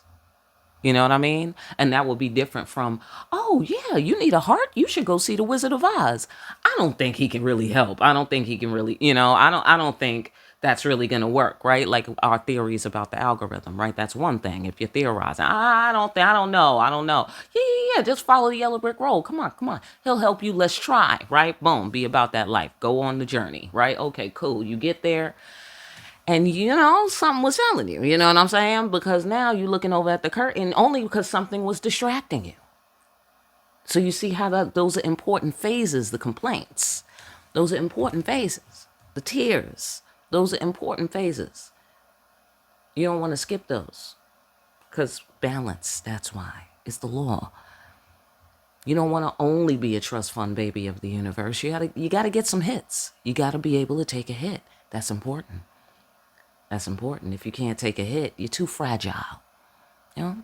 you know what I mean? And that would be different from, oh yeah, you need a heart? You should go see the Wizard of Oz. I don't think he can really help. I don't think he can really, I don't think that's really going to work, right? Like our theories about the algorithm, right? That's one thing. If you're theorizing, I don't know. Yeah, just follow the yellow brick road. Come on. He'll help you. Let's try, right? Boom, be about that life. Go on the journey, right? Okay, cool. You get there. And, something was telling you, you know what I'm saying? Because now you're looking over at the curtain only because something was distracting you. So you see how those are important phases, the complaints. Those are important phases. The tears. Those are important phases. You don't want to skip those. Because balance, that's why. It's the law. You don't want to only be a trust fund baby of the universe. You got to get some hits. You got to be able to take a hit. That's important. That's important. If you can't take a hit, you're too fragile. You're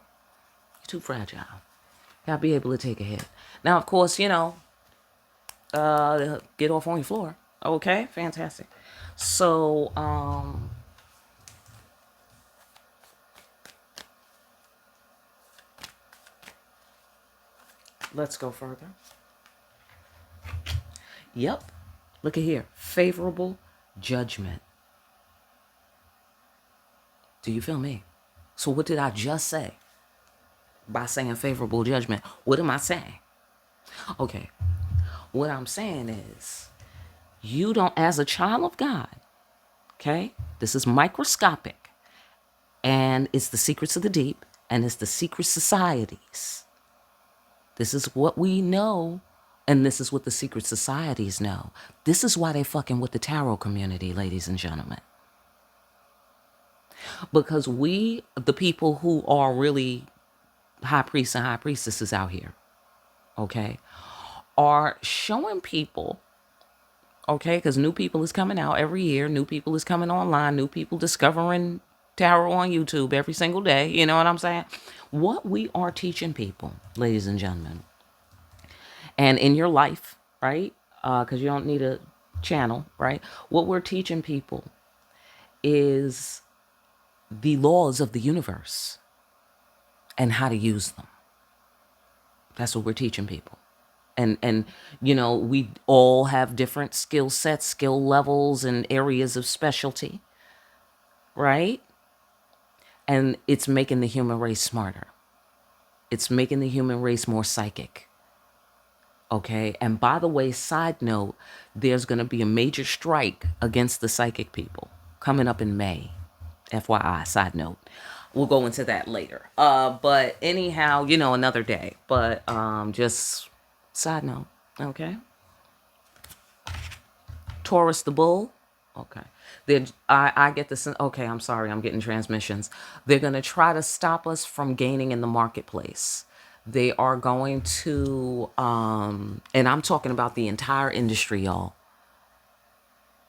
too fragile. You got to be able to take a hit. Now, of course, get off on your floor. Okay, fantastic. So, let's go further. Yep. Look at here. Favorable judgment. Do you feel me? So what did I just say by saying favorable judgment? What am I saying? Okay. What I'm saying is, you don't, as a child of God, okay? This is microscopic. And it's the secrets of the deep. And it's the secret societies. This is what we know. And this is what the secret societies know. This is why they fucking with the tarot community, ladies and gentlemen. Because we, the people who are really high priests and high priestesses out here, okay, are showing people, okay, because new people is coming out every year. New people is coming online. New people discovering tarot on YouTube every single day. You know what I'm saying? What we are teaching people, ladies and gentlemen, and in your life, right? Because you don't need a channel, right? What we're teaching people is the laws of the universe and how to use them. That's what we're teaching people. And we all have different skill sets, skill levels, and areas of specialty, right? And it's making the human race smarter. It's making the human race more psychic. Okay? And by the way, side note, there's going to be a major strike against the psychic people coming up in May. FYI, side note. We'll go into that later. But anyhow, another day. But just side note. Okay. Taurus the bull. Okay. I get this. Okay, I'm sorry. I'm getting transmissions. They're going to try to stop us from gaining in the marketplace. They are going to, and I'm talking about the entire industry, y'all.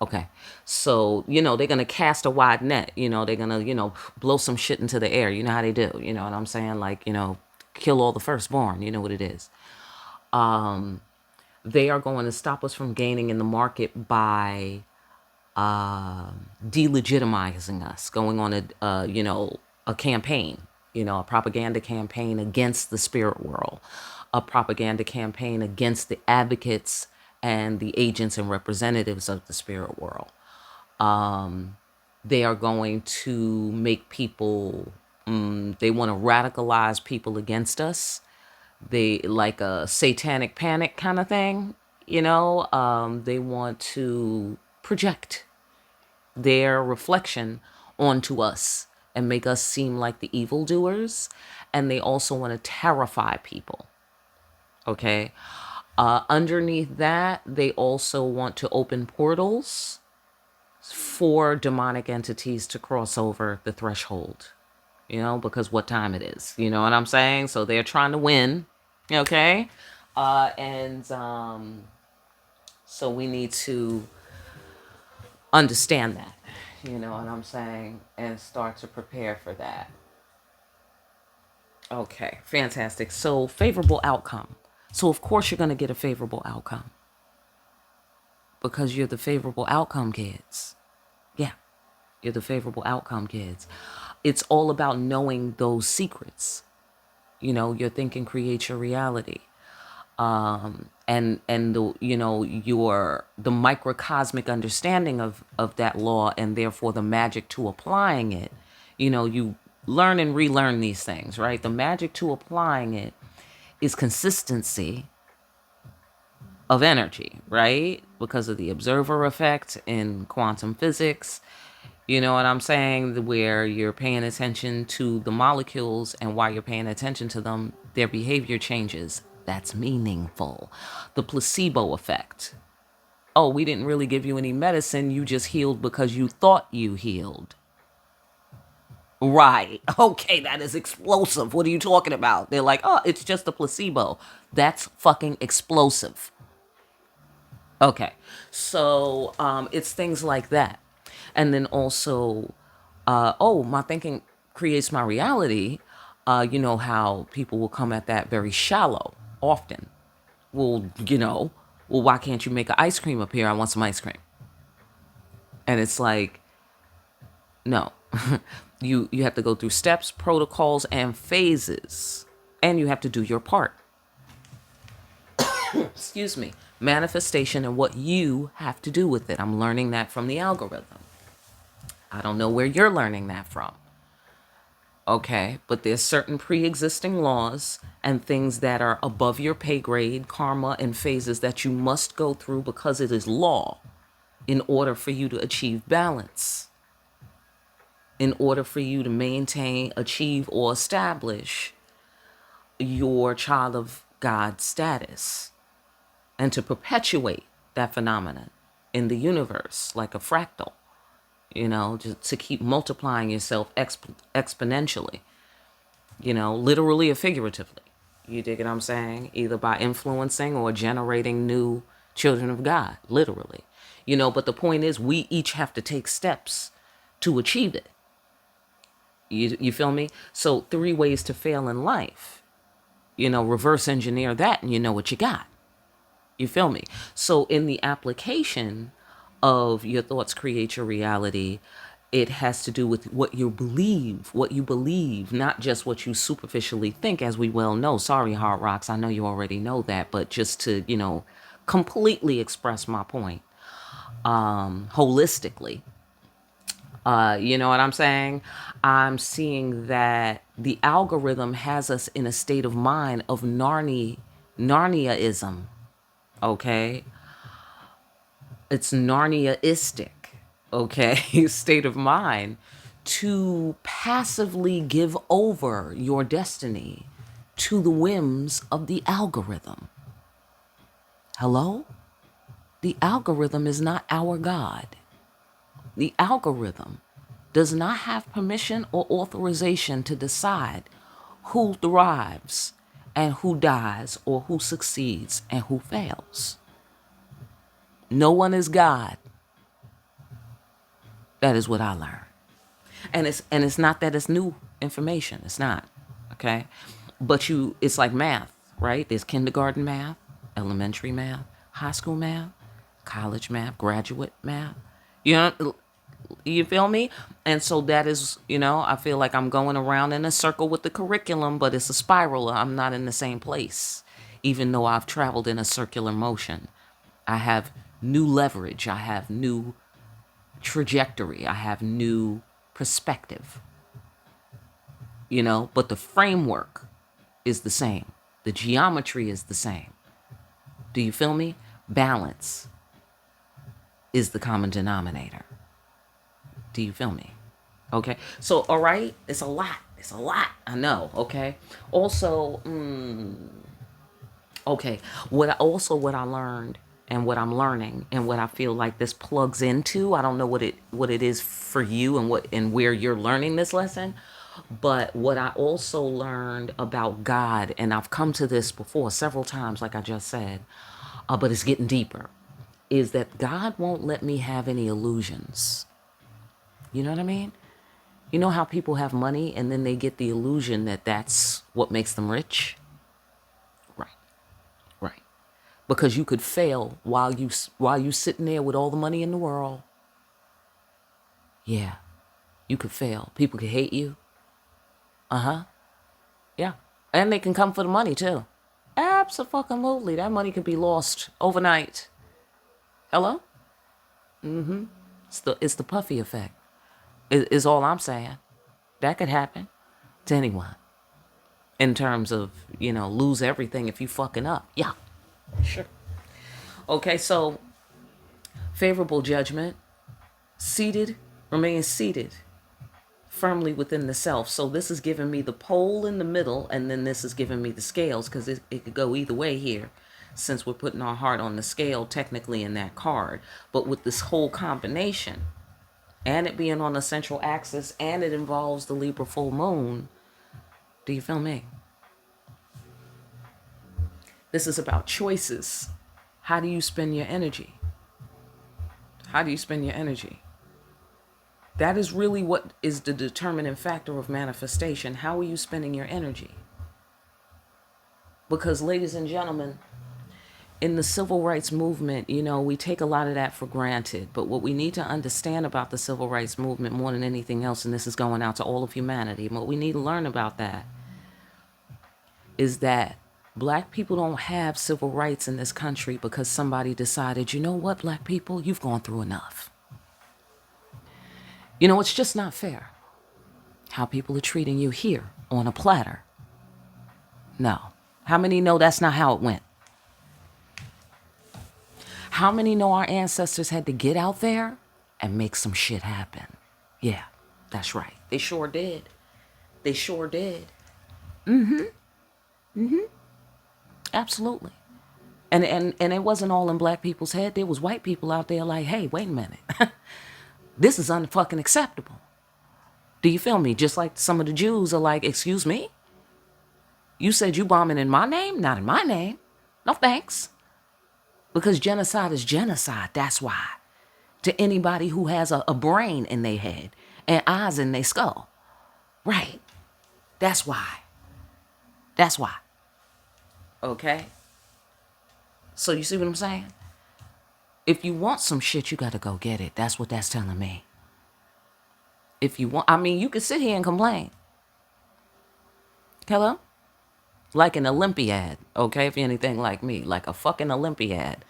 Okay. So, they're going to cast a wide net. They're going to, blow some shit into the air. You know how they do. You know what I'm saying? Like, kill all the firstborn. You know what it is. They are going to stop us from gaining in the market by delegitimizing us, going on a campaign, a propaganda campaign against the spirit world, a propaganda campaign against the advocates and the agents and representatives of the spirit world. They are going to make people, they want to radicalize people against us. They like a satanic panic kind of thing, they want to project their reflection onto us and make us seem like the evildoers. And they also want to terrify people. Okay. Underneath that, they also want to open portals for demonic entities to cross over the threshold, because what time it is, you know what I'm saying? So they're trying to win. Okay. And so we need to understand that, you know what I'm saying, and start to prepare for that. Okay, fantastic. So favorable outcome. So of course you're going to get a favorable outcome because you're the favorable outcome kids. Yeah, you're the favorable outcome kids. It's all about knowing those secrets. Your thinking creates your reality. And the the microcosmic understanding of that law, and therefore the magic to applying it. You learn and relearn these things, right? The magic to applying it is consistency of energy, right? Because of the observer effect in quantum physics. You know what I'm saying? Where you're paying attention to the molecules, and while you're paying attention to them, their behavior changes. That's meaningful. The placebo effect. Oh, we didn't really give you any medicine. You just healed because you thought you healed. Right. Okay, that is explosive. What are you talking about? They're like, oh, it's just a placebo. That's fucking explosive. Okay. So it's things like that. And then also, my thinking creates my reality. You know how people will come at that very shallow often. Well, why can't you make an ice cream appear? I want some ice cream. And it's like, no. you have to go through steps, protocols, and phases. And you have to do your part. Excuse me. Manifestation and what you have to do with it. I'm learning that from the algorithm. I don't know where you're learning that from. Okay, but there's certain pre-existing laws and things that are above your pay grade, karma, and phases that you must go through because it is law in order for you to achieve balance, in order for you to maintain, achieve, or establish your child of God status, and to perpetuate that phenomenon in the universe like a fractal. Just to keep multiplying yourself exponentially, literally or figuratively. You dig what I'm saying? Either by influencing or generating new children of God, literally. But the point is, we each have to take steps to achieve it. You feel me? So 3 ways to fail in life. Reverse engineer that and you know what you got. You feel me? So in the application of your thoughts create your reality, it has to do with what you believe, not just what you superficially think, as we well know. Sorry, Hard Rocks, I know you already know that, but just to, completely express my point, holistically, you know what I'm saying? I'm seeing that the algorithm has us in a state of mind of Narniaism, okay? It's Narniaistic, okay, state of mind to passively give over your destiny to the whims of the algorithm. Hello? The algorithm is not our God. The algorithm does not have permission or authorization to decide who thrives and who dies, or who succeeds and who fails. No one is God. That is what I learned. And it's not that it's new information. It's not. Okay? But it's like math, right? There's kindergarten math, elementary math, high school math, college math, graduate math. You know, you feel me? And so that is, I feel like I'm going around in a circle with the curriculum, but it's a spiral. I'm not in the same place, even though I've traveled in a circular motion. I have new leverage. I have new trajectory. I have new perspective, but the framework is the same. The geometry is the same. Do you feel me? Balance is the common denominator. Do you feel me? Okay. So, all right. It's a lot. It's a lot. I know. Okay. Also, okay. What I learned and what I'm learning and what I feel like this plugs into. I don't know what it is for you and where you're learning this lesson. But what I also learned about God, and I've come to this before several times, like I just said, but it's getting deeper, is that God won't let me have any illusions. You know what I mean? You know how people have money and then they get the illusion that that's what makes them rich? Right, right. Because you could fail while you sitting there with all the money in the world. Yeah, you could fail. People could hate you. Uh-huh. Yeah. And they can come for the money too. Absolutely. That money could be lost overnight. Hello? It's the puffy effect. Is all I'm saying. That could happen to anyone. In terms of, lose everything if you fucking up. Yeah. Sure. Okay, so favorable judgment. Remain seated firmly within the self. So this is giving me the pole in the middle, and then this is giving me the scales, because it could go either way here, since we're putting our heart on the scale technically in that card. But with this whole combination, and it being on the central axis, and it involves the Libra full moon, do you feel me? This is about choices. How do you spend your energy? How do you spend your energy? That is really what is the determining factor of manifestation. How are you spending your energy? Because, ladies and gentlemen, in the civil rights movement, we take a lot of that for granted. But what we need to understand about the civil rights movement more than anything else, and this is going out to all of humanity, and what we need to learn about that is that Black people don't have civil rights in this country because somebody decided, you know what, Black people, you've gone through enough. It's just not fair how people are treating you here on a platter. No. How many know that's not how it went? How many know our ancestors had to get out there and make some shit happen? Yeah, that's right. They sure did. They sure did. Absolutely. And it wasn't all in Black people's head. There was white people out there like, hey, wait a minute. This is unfucking acceptable. Do you feel me? Just like some of the Jews are like, excuse me? You said you bombing in my name? Not in my name. No thanks. Because genocide is genocide. That's why. To anybody who has a brain in their head and eyes in their skull. Right. That's why. That's why. Okay? So you see what I'm saying? If you want some shit, you got to go get it. That's what that's telling me. If you want, you could sit here and complain. Hello? Like an Olympiad, okay? If you're anything like me, like a fucking Olympiad,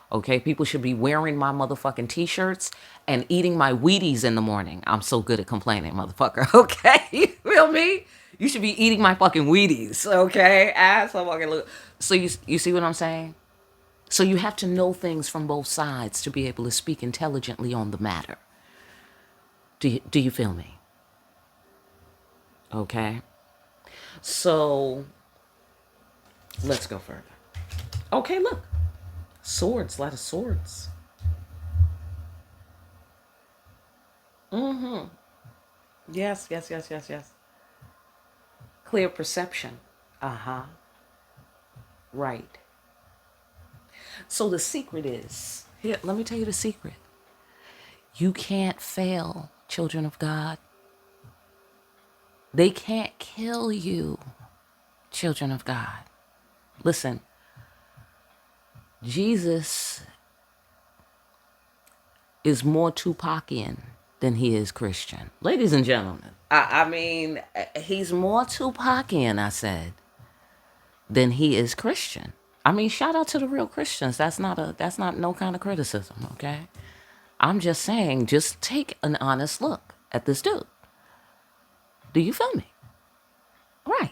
okay? People should be wearing my motherfucking t-shirts and eating my Wheaties in the morning. I'm so good at complaining, motherfucker, okay? You feel me? You should be eating my fucking Wheaties, okay? So you see what I'm saying? So you have to know things from both sides to be able to speak intelligently on the matter. Do you feel me? Okay. So let's go further. Okay, look. Swords, a lot of swords. Mm-hmm. Yes, yes, yes, yes, yes. Clear perception. Uh-huh. Right. So the secret is, here, let me tell you the secret. You can't fail, children of God. They can't kill you, children of God. Listen, Jesus is more Tupacian than he is Christian. Ladies and gentlemen, I mean, he's more Tupacian, I said, than he is Christian. I mean, shout out to the real Christians. That's not no kind of criticism, okay? I'm just saying, just take an honest look at this dude. Do you feel me? Right.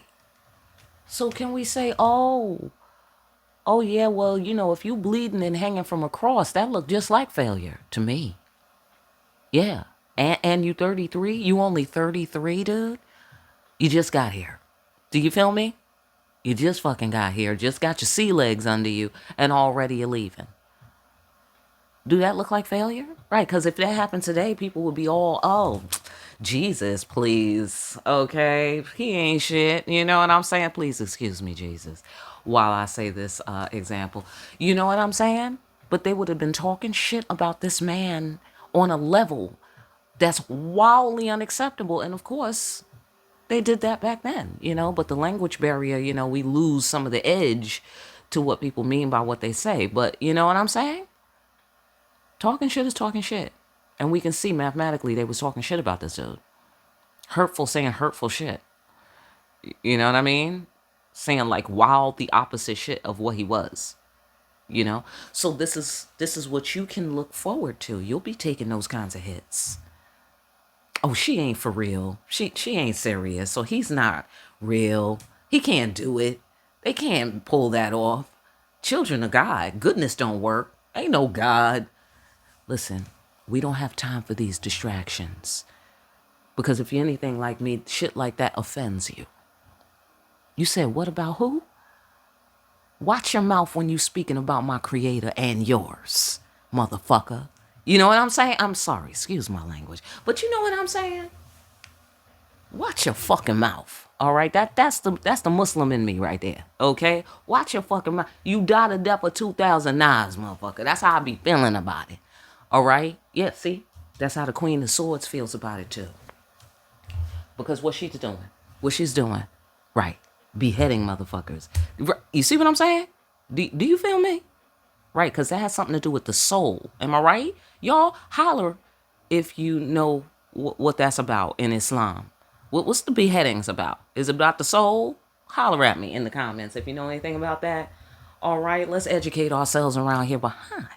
So can we say, oh yeah, well, if you bleeding and hanging from a cross, that look just like failure to me. Yeah. And you 33? You only 33, dude? You just got here. Do you feel me? You just fucking got here. Just got your sea legs under you and already you're leaving. Do that look like failure? Right, because if that happened today, people would be all, oh, Jesus, please. Okay, he ain't shit. You know what I'm saying? Please excuse me, Jesus, while I say this example. You know what I'm saying? But they would have been talking shit about this man on a level that's wildly unacceptable. And of course, they did that back then, but the language barrier, we lose some of the edge to what people mean by what they say. But you know what I'm saying? Talking shit is talking shit. And we can see mathematically they was talking shit about this dude. Hurtful, saying hurtful shit. You know what I mean? Saying like wild the opposite shit of what he was. So this is what you can look forward to. You'll be taking those kinds of hits. Oh, she ain't for real. She ain't serious. So he's not real. He can't do it. They can't pull that off. Children of God. Goodness don't work. Ain't no God. Listen, we don't have time for these distractions. Because if you're anything like me, shit like that offends you. You said, what about who? Watch your mouth when you speaking about my creator and yours, motherfucker. You know what I'm saying? I'm sorry, excuse my language. But you know what I'm saying? Watch your fucking mouth. All right, that's the Muslim in me right there. Okay, watch your fucking mouth. You died a death of 2,000 knives, motherfucker. That's how I be feeling about it. All right, yeah. See, that's how the Queen of Swords feels about it too. Because what she's doing, right? Beheading motherfuckers. You see what I'm saying? Do you feel me? Right, because that has something to do with the soul. Am I right? Y'all holler if you know what that's about in Islam. What's the beheadings about? Is it about the soul? Holler at me in the comments if you know anything about that. All right, let's educate ourselves around here behind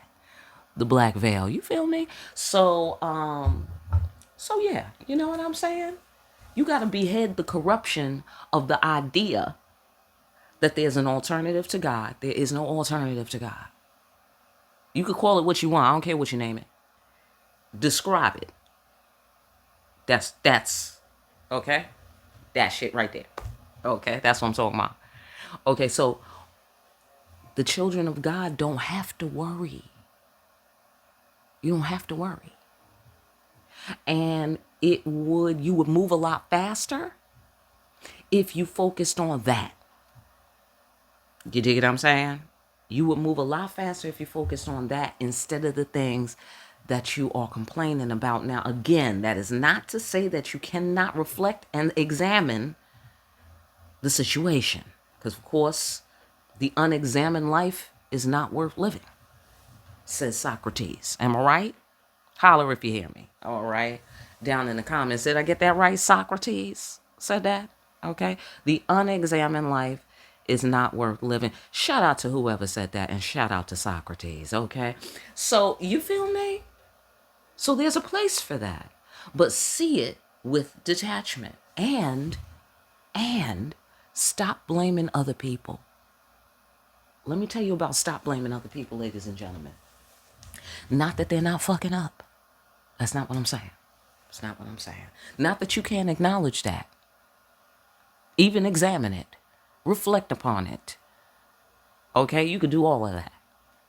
the black veil. You feel me? So yeah, you know what I'm saying? You got to behead the corruption of the idea that there's an alternative to God. There is no alternative to God. You could call it what you want. I don't care what you name it. Describe it. That's okay. That shit right there. Okay, that's what I'm talking about. Okay, so the children of God don't have to worry. You don't have to worry. And you would move a lot faster if you focused on that. You dig what I'm saying? You would move a lot faster if you focused on that instead of the things that you are complaining about. Now, again, that is not to say that you cannot reflect and examine the situation. Because, of course, the unexamined life is not worth living, says Socrates. Am I right? Holler if you hear me. All right. Down in the comments. Did I get that right? Socrates said that. Okay. The unexamined life is not worth living. Shout out to whoever said that and shout out to Socrates. Okay. So you feel me? So there's a place for that. But see it with detachment and stop blaming other people. Let me tell you about stop blaming other people, ladies and gentlemen. Not that they're not fucking up. That's not what I'm saying. That's not what I'm saying. Not that you can't acknowledge that. Even examine it. Reflect upon it. Okay? You could do all of that.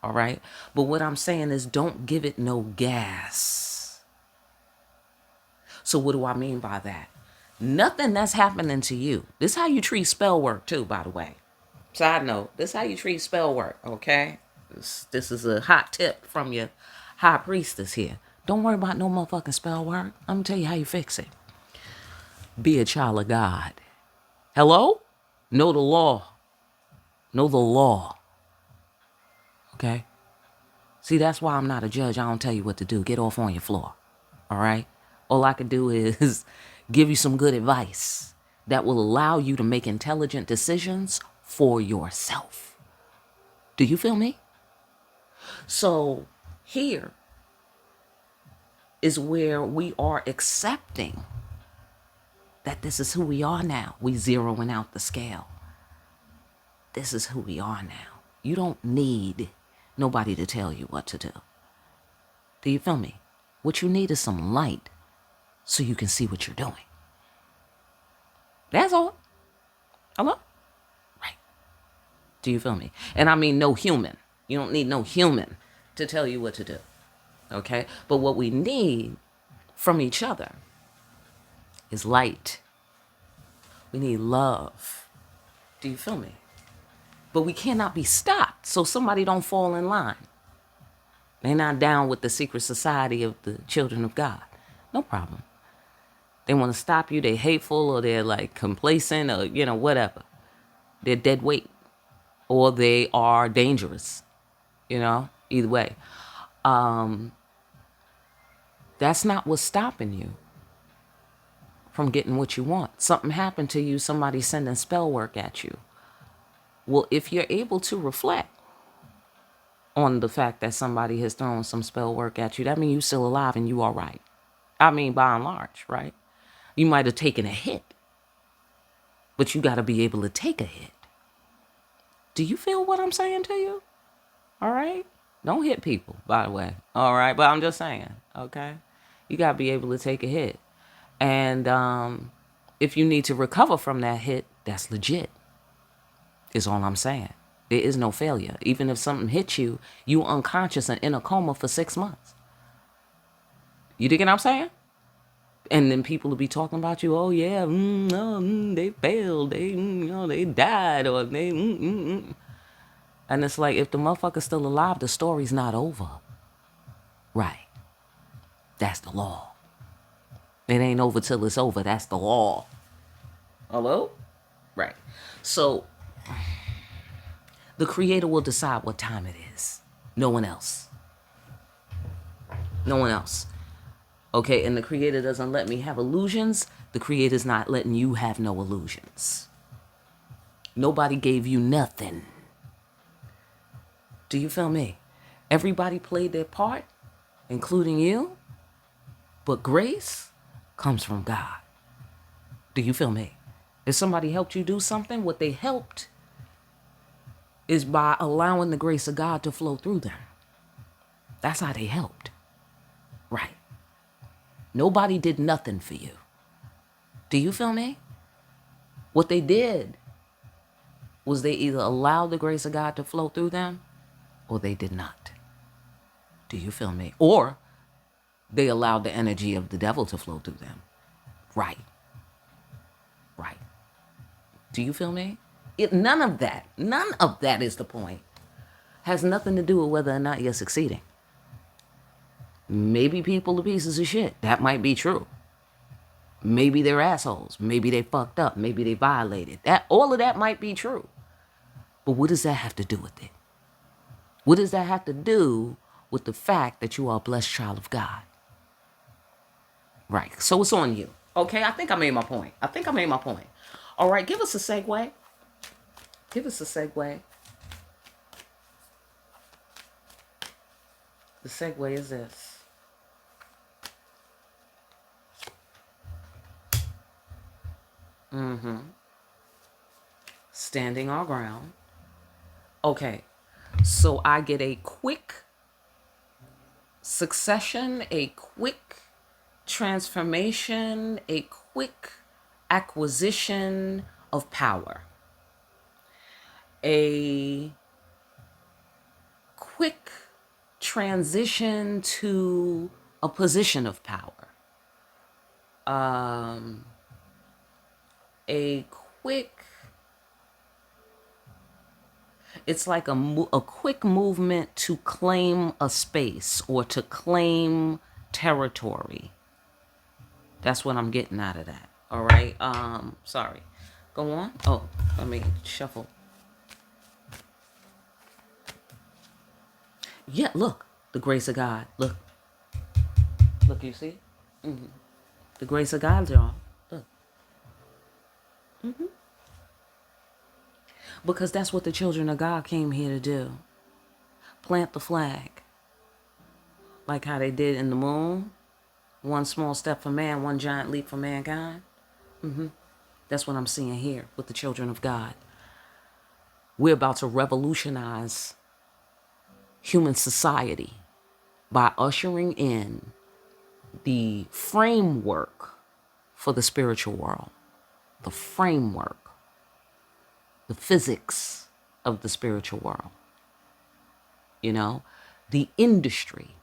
All right. But what I'm saying is don't give it no gas. So what do I mean by that? Nothing that's happening to you. This is how you treat spell work too, by the way. Side note, this is how you treat spell work, okay? This is a hot tip from your high priestess here. Don't worry about no motherfucking spell work. I'm gonna tell you how you fix it. Be a child of God. Hello? Know the law. Know the law. Okay? See, that's why I'm not a judge. I don't tell you what to do. Get off on your floor. All right? All I can do is give you some good advice that will allow you to make intelligent decisions for yourself. Do you feel me? So here is where we are accepting that this is who we are now. We zeroing out the scale. This is who we are now. You don't need nobody to tell you what to do. Do you feel me? What you need is some light so you can see what you're doing. That's all. Hello? Right. Do you feel me? And I mean no human. You don't need no human to tell you what to do. Okay? But what we need from each other is light. We need love. Do you feel me? But we cannot be stopped so somebody don't fall in line. They're not down with the secret society of the children of God. No problem. They want to stop you. They're hateful or they're like complacent or, whatever. They're dead weight or they are dangerous, either way. That's not what's stopping you from getting what you want. Something happened to you. Somebody sending spell work at you. Well, if you're able to reflect on the fact that somebody has thrown some spell work at you, that means you're still alive and you are right. I mean, by and large, right? You might have taken a hit, but you got to be able to take a hit. Do you feel what I'm saying to you? All right? Don't hit people, by the way. All right? But I'm just saying, okay? You got to be able to take a hit. And if you need to recover from that hit, that's legit. Is all I'm saying. There is no failure. Even if something hits you, you unconscious and in a coma for 6 months. You dig what I'm saying? And then people will be talking about you. Oh yeah, they failed. They died or they. And it's like if the motherfucker's still alive, the story's not over. Right. That's the law. It ain't over till it's over. That's the law. Hello? Right. So the creator will decide what time it is. No one else. No one else. Okay, and the creator doesn't let me have illusions. The creator's not letting you have no illusions. Nobody gave you nothing. Do you feel me? Everybody played their part, including you. But grace comes from God. Do you feel me? If somebody helped you do something, what they helped is by allowing the grace of God to flow through them. That's how they helped. Right. Nobody did nothing for you. Do you feel me? What they did was they either allowed the grace of God to flow through them or they did not. Do you feel me? Or they allowed the energy of the devil to flow through them. Right. Right. Do you feel me? None of that is the point. Has nothing to do with whether or not you're succeeding. Maybe people are pieces of shit. That might be true. Maybe they're assholes. Maybe they fucked up. Maybe they violated. All of that might be true. But what does that have to do with it? What does that have to do with the fact that you are a blessed child of God? Right. So it's on you. Okay, I think I made my point. All right, give us a segue. The segue is this. Standing our ground. Okay, so I get a quick succession, a quick transformation, a quick acquisition of power. A quick transition to a position of power. A quick, it's like a quick movement to claim a space or to claim territory. That's what I'm getting out of that. All right. Sorry. Go on. Oh, let me shuffle. Yeah, look. The grace of God. Look. Look, you see? Mm-hmm. The grace of God, y'all. Look. Mm-hmm. Because that's what the children of God came here to do. Plant the flag. Like how they did in the moon. One small step for man, one giant leap for mankind. That's what I'm seeing here with the children of God. We're about to revolutionize human society by ushering in the framework for the spiritual world. The framework. The physics of the spiritual world. You know, the industry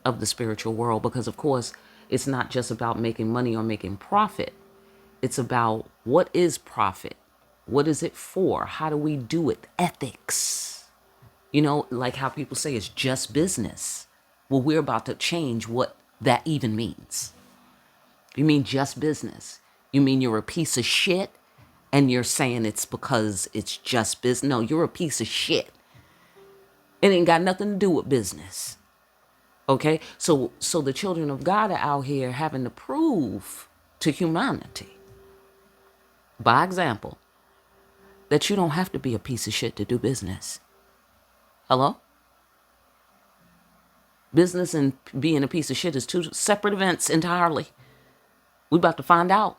of the spiritual world, because of course it's not just about making money or making profit. It's about what is profit? What is it for? How do we do it? Ethics. You know, like how people say it's just business. Well, we're about to change what that even means. You mean just business? You mean you're a piece of shit and you're saying it's because it's just business? No, you're a piece of shit. It ain't got nothing to do with business. Okay? So the children of God are out here having to prove to humanity, by example, that you don't have to be a piece of shit to do business. Hello? Business and being a piece of shit is two separate events entirely. We about to find out.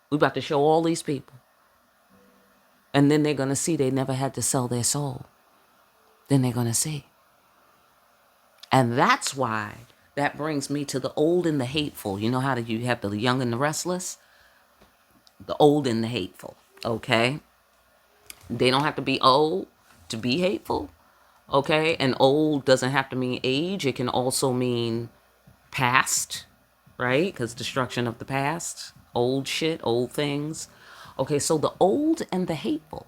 We about to show all these people. And then they're going to see they never had to sell their soul. Then they're going to see. And that's why that brings me to the old and the hateful. You know how you have the young and the restless? The old and the hateful. Okay? They don't have to be old to be hateful. Okay? And old doesn't have to mean age. It can also mean past. Right? Because destruction of the past. Old shit. Old things. Okay, so the old and the hateful.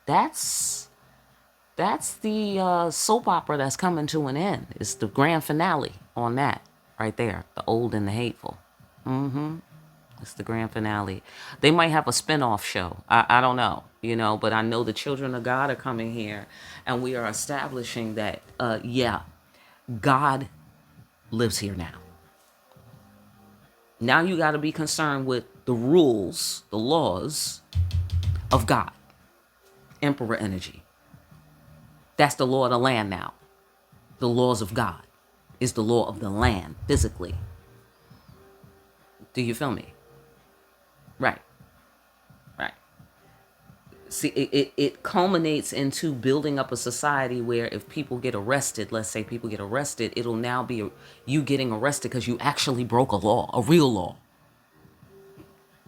That's the soap opera that's coming to an end. It's the grand finale on that right there. The old and the hateful. It's the grand finale. They might have a spin-off show. I don't know, you know, but I know the children of God are coming here and we are establishing that, God lives here now. Now you got to be concerned with the rules, the laws of God. Emperor energy. That's the law of the land now. The laws of God is the law of the land, physically. Do you feel me? Right. Right. See, it culminates into building up a society where if people get arrested, let's say people get arrested, it'll now be you getting arrested because you actually broke a law, a real law.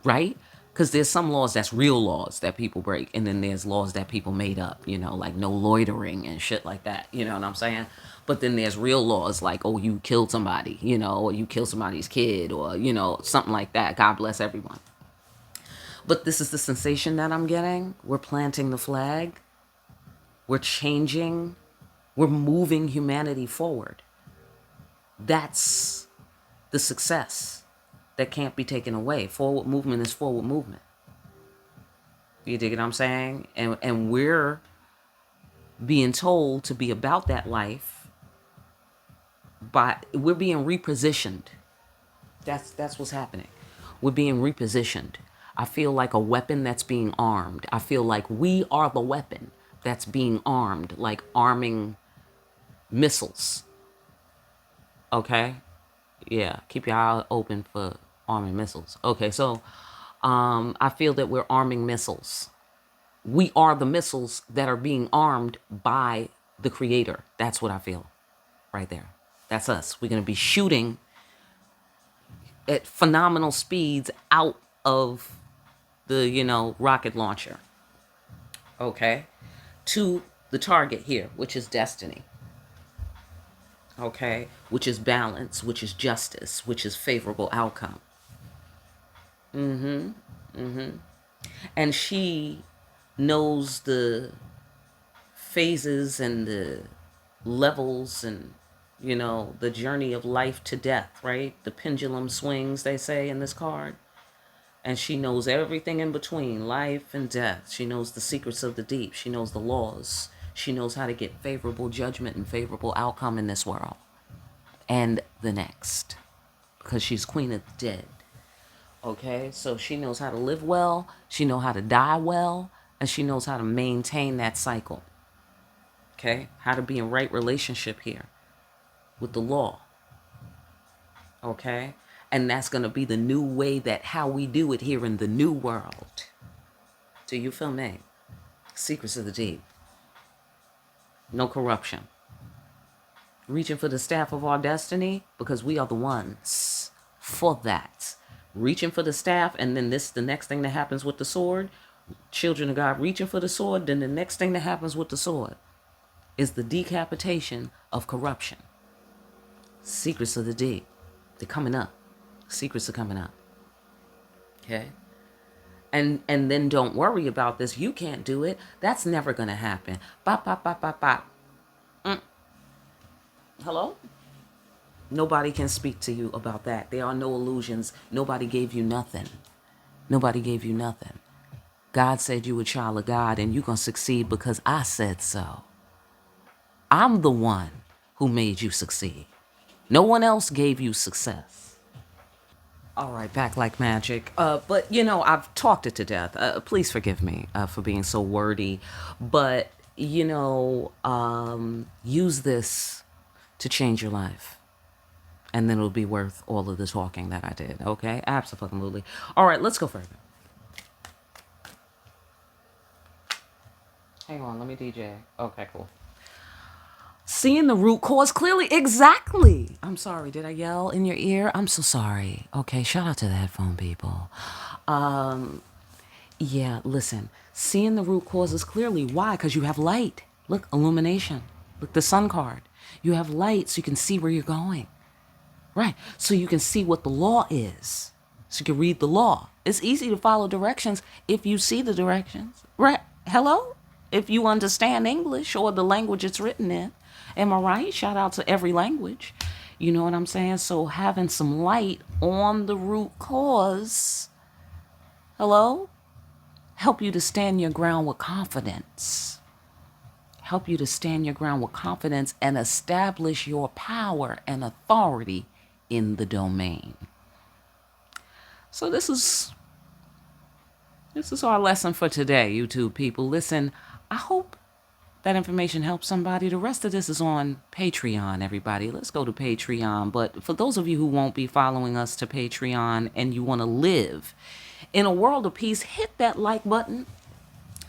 Right? Because there's some laws that's real laws that people break. And then there's laws that people made up, you know, like no loitering and shit like that. You know what I'm saying? But then there's real laws like, oh, you killed somebody, you know, or you killed somebody's kid or, you know, something like that. God bless everyone. But this is the sensation that I'm getting. We're planting the flag. We're changing. We're moving humanity forward. That's the success that can't be taken away. Forward movement is forward movement. You dig what I'm saying? And we're being told to be about that life, but we're being repositioned. That's what's happening. We're being repositioned. I feel like a weapon that's being armed. I feel like we are the weapon that's being armed, like arming missiles. Okay? Yeah, keep your eye open for arming missiles. Okay, so I feel that we're arming missiles. We are the missiles that are being armed by the Creator. That's what I feel right there. That's us. We're going to be shooting at phenomenal speeds out of the, you know, rocket launcher. Okay? To the target here, which is destiny. okay, which is balance, which is justice, which is favorable outcome. And she knows the phases and the levels and, the journey of life to death, right? The pendulum swings, they say in this card. And she knows everything in between, life and death. She knows the secrets of the deep. She knows the laws. She knows how to get favorable judgment and favorable outcome in this world and the next, because she's queen of the dead. Okay, so she knows how to live well, she knows how to die well, and she knows how to maintain that cycle. Okay, how to be in right relationship here with the law. Okay, and that's going to be the new way that how we do it here in the new world. Do you feel me? Secrets of the deep. No corruption. Reaching for the staff of our destiny, because we are the ones for that. Reaching for the staff, and then the next thing that happens with the sword, children of God reaching for the sword, then the next thing that happens with the sword is the decapitation of corruption. Secrets of the deep. They're coming up. Secrets are coming up. Okay? And then don't worry about this. You can't do it. That's never going to happen. Bop, bop, bop, bop, bop. Hello? Nobody can speak to you about that. There are no illusions. Nobody gave you nothing. Nobody gave you nothing. God said you a child of God and you're going to succeed because I said so. I'm the one who made you succeed. No one else gave you success. All right, back like magic. But, I've talked it to death. Please forgive me for being so wordy. But, use this to change your life. And then it'll be worth all of the talking that I did. Okay? Absolutely. All right, let's go further. Hang on, let me DJ. Okay, cool. Seeing the root cause clearly. Exactly. I'm sorry. Did I yell in your ear? I'm so sorry. Okay, shout out to the headphone people. Yeah, listen. Seeing the root causes clearly. Why? Because you have light. Look, illumination. Look, the sun card. You have light so you can see where you're going. Right. So you can see what the law is. So you can read the law. It's easy to follow directions if you see the directions. Right. Hello? If you understand English or the language it's written in. Am I right? Shout out to every language. You know what I'm saying? So having some light on the root cause, hello? Help you to stand your ground with confidence. Help you to stand your ground with confidence and establish your power and authority in the domain. So this is our lesson for today, YouTube people. Listen, I hope that information helps somebody. The rest of this is on Patreon, everybody. Let's go to Patreon. But for those of you who won't be following us to Patreon and you want to live in a world of peace, hit that like button.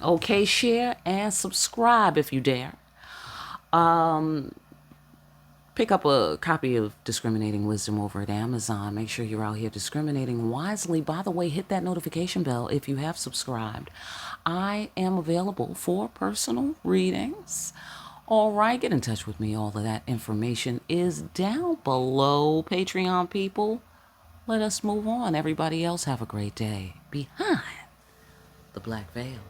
Okay, share and subscribe if you dare. Pick up a copy of Discriminating Wisdom over at Amazon. Make sure you're out here discriminating wisely. By the way, hit that notification bell if you have subscribed. I am available for personal readings. All right, get in touch with me. All of that information is down below, Patreon people. Let us move on. Everybody else have a great day behind the black veil.